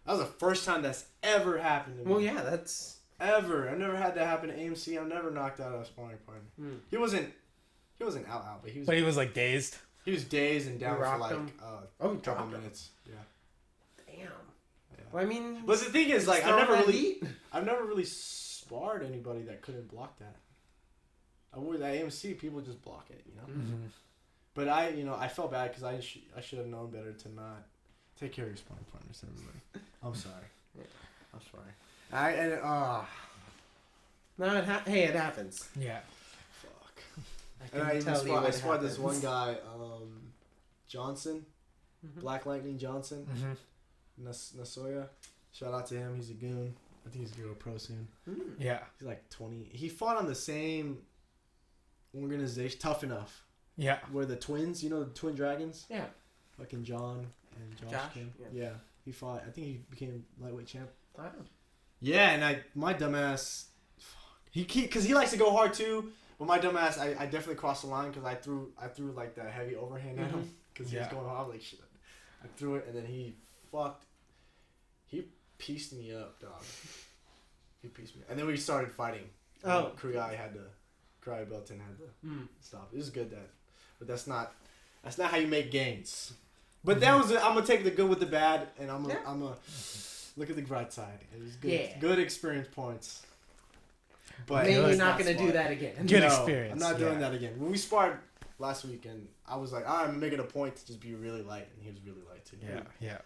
That was the first time that's ever happened to me. Well, yeah, that's... Ever. I never had that happen to AMC. I've never knocked out a sparring partner. He wasn't out, but But he was like dazed. he was dazed and down for rocked like him? a couple dropped him. minutes. Yeah. Damn. Yeah. Well, I mean... But the thing is, like, throwing that heat? I've never really sparred anybody that couldn't block that. At AMC, people just block it, you know. Mm-hmm. But I felt bad because I should have known better to not take care of your sparring partners, everybody. I'm sorry. I'm sorry. No, it happens. Yeah. Fuck. I And I even tell you I what sparred this one happens. guy, Johnson, Mhm. Black Lightning Johnson, Mm-hmm. Nasoya. Shout out to him. He's a goon. I think he's gonna go pro soon. Mm. Yeah. He's like 20. He fought on the same organization, Tough Enough, Yeah. where the twins, the Twin Dragons, Yeah. fucking John and Josh came. Yeah. Yeah. He fought. I think he became lightweight champ. I don't know. Yeah, and my dumbass, because he likes to go hard too. But my dumbass, I definitely crossed the line because I threw like that heavy overhand at him because he was Yeah. going hard. I was like, shit. I threw it and then he pieced me up, dog. He pieced me, and then we started fighting. Oh. Cry Belton had to Mm. stop. It was good but that's not how you make gains. But that was I'm gonna take the good with the bad, and I'm gonna look at the bright side. It was good, Yeah. good experience points. But Maybe it's not going to do smart. that again. Good No, experience. I'm not doing yeah. that again. When we sparred last weekend, I was like, I'm making a point to just be really light, and he was really light too. Yeah. Yeah.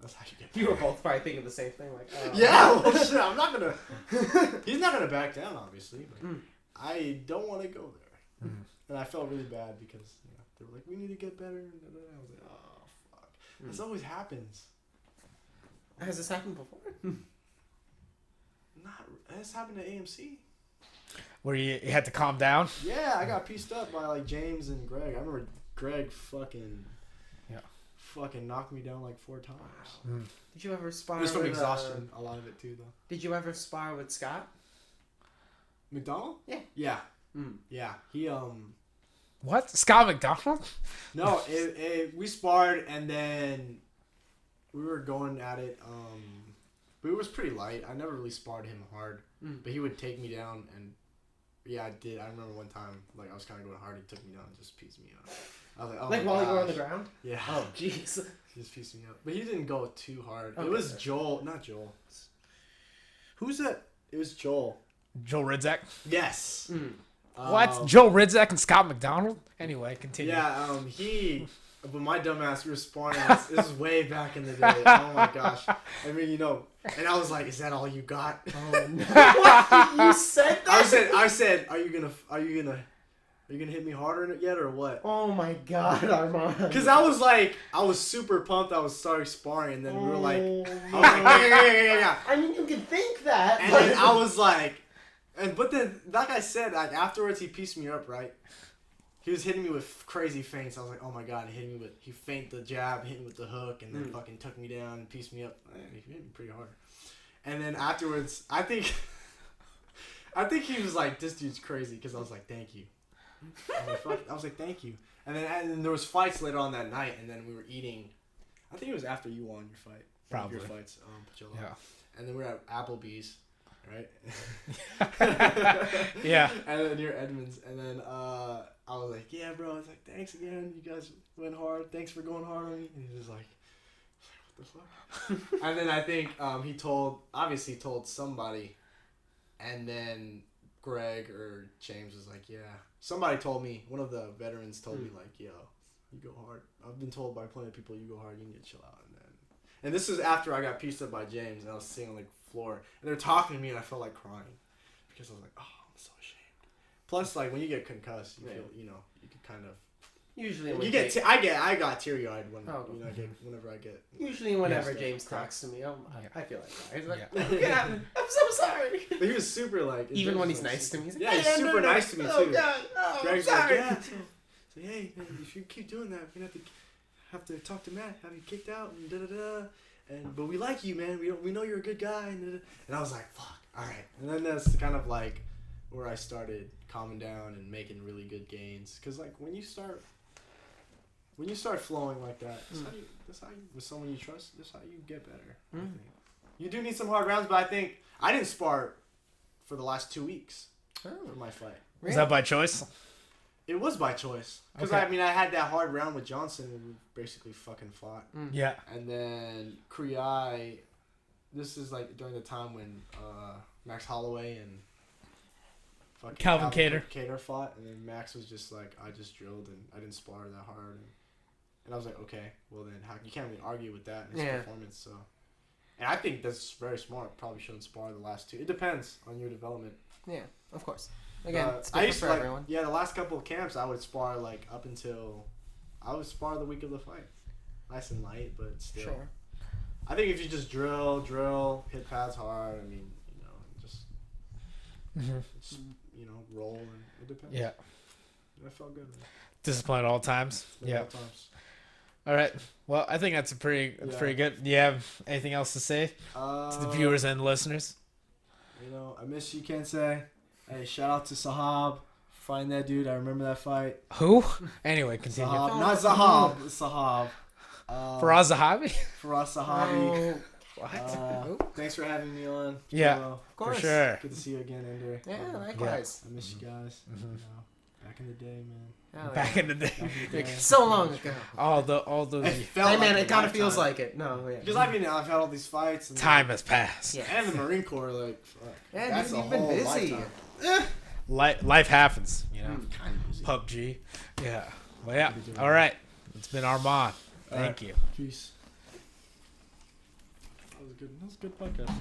That's how you get. You were both probably thinking the same thing. Like, oh. Yeah, well, shit, I'm not gonna. He's not gonna back down, obviously. But Mm. I don't want to go there, Mm. and I felt really bad because they were like, "We need to get better." And I was like, "Oh fuck, this always happens." Has this happened before? Not. This happened to AMC. Where you had to calm down. Yeah, I got pieced up by like James and Greg. I remember Greg fucking knocked me down like 4 times. Mm. Did you ever spar It was from with, exhaustion. A lot of it too, though. Did you ever spar with Scott? McDonald? Yeah. Yeah. Mm. Yeah. He What? Scott McDonald? No, we sparred and then we were going at it. But it was pretty light. I never really sparred him hard, but he would take me down, and yeah, I did. I remember one time, like I was kind of going hard. He took me down and just pieced me up. I was like, oh Like my while you were on gosh. the ground? Yeah. Oh, jeez. He just pieced me up, but he didn't go too hard. Okay. It was Joel, not Joel. Who's that? It was Joel. Joel Ridzak. Yes. What? Joel Ridzak and Scott McDonald? Anyway, continue. Yeah, but my dumbass, we were sparring. This is way back in the day. Oh my gosh. I mean, and I was like, "Is that all you got?" Oh, no. What? You said that? I said, are you gonna hit me harder yet or what? Oh my God, Arman. Because I was super pumped. I was starting sparring, and then we were like, I was Oh, like, yeah. I mean, you can think that. And but... then I was like, but then, like I said, like afterwards, he pieced me up, right? He was hitting me with crazy feints. I was like, oh my God, he feinted the jab, hit me with the hook, and then fucking took me down and pieced me up. He hit me pretty hard. And then afterwards, I think he was like, this dude's crazy, because I was like, thank you. I was like, thank you. And then there was fights later on that night, and then we were eating. I think it was after you won your fight. Probably. Your fights, Pacholo. Yeah. And then we were at Applebee's, right? Yeah. And then near Edmonds, and then I was like, yeah, bro. I was like, thanks again. You guys went hard. Thanks for going hard on me. And he was like, what the fuck? And then I think he told somebody, and then Greg or James was like, yeah. Somebody told me, one of the veterans told me, like, yo, you go hard. I've been told by plenty of people, you go hard, you need to chill out. And this is after I got pieced up by James, and I was sitting on the floor, and they were talking to me, and I felt like crying, because I was like, oh, I'm so ashamed. Plus, like, when you get concussed, you feel, you can kind of. Usually, I got teary eyed when whenever I get. Usually, whenever James talks to me, I feel like that. He's like, yeah, I'm so sorry. But he was super like. Even when he's nice to me, he's like, yeah, he's super nice to me too. Oh God, oh, Greg's I'm sorry. like, yeah. So hey, man, if you keep doing that, we're gonna have to talk to Matt, have you kicked out, and da da da. But we like you, man. We know you're a good guy, and I was like, fuck, all right. And then that's kind of like where I started calming down and making really good gains, because like when you start flowing like that, that's how you with someone you trust, that's how you get better. I think. You do need some hard rounds, but I think I didn't spar for the last 2 weeks for my fight. Was that by choice? It was by choice. Because, Okay. I mean, I had that hard round with Johnson and we basically fucking fought. Yeah. And then Kriai, this is like during the time when Max Holloway and fucking Calvin Cater fought. And then Max was just like, I just drilled and I didn't spar that hard. And I was like, okay, well then, you can't really argue with that in his performance. So, and I think that's very smart. Probably shouldn't spar the last two. It depends on your development. Yeah, of course. Again, it's I different used for to everyone. Yeah, the last couple of camps, I would spar like up until I would spar the week of the fight, nice and light, but still. Sure. I think if you just drill, hit pads hard. I mean, just roll and it depends. Yeah. I felt good. Man. Discipline at all times. Yeah. All times. All right. Well, I think that's pretty good. Do you have anything else to say to the viewers and listeners? I miss you, can't say. Hey, shout out to Sahab. Find that dude. I remember that fight. Who? Anyway, continue. Sahab. Not Zahab. Sahab. Faraz Zahabi? Faraz Zahabi. What? Thanks for having me on. Yeah, Of course. for sure. Good to see you again, Ender. Yeah, likewise. I miss you guys. Back in the day, man. Oh, Back in the day. Back in the day. So long ago. all those Hey man, it kind of feels like it. No, yeah. Because I've had all these fights. And time has passed. Yeah. And the Marine Corps, like, fuck. Yeah, That's dude, a you've been whole busy. lifetime. Life happens, Kind of busy. PUBG. Yeah. Well, yeah. All right. It's been Arman. Thank you. Peace. That was a good podcast.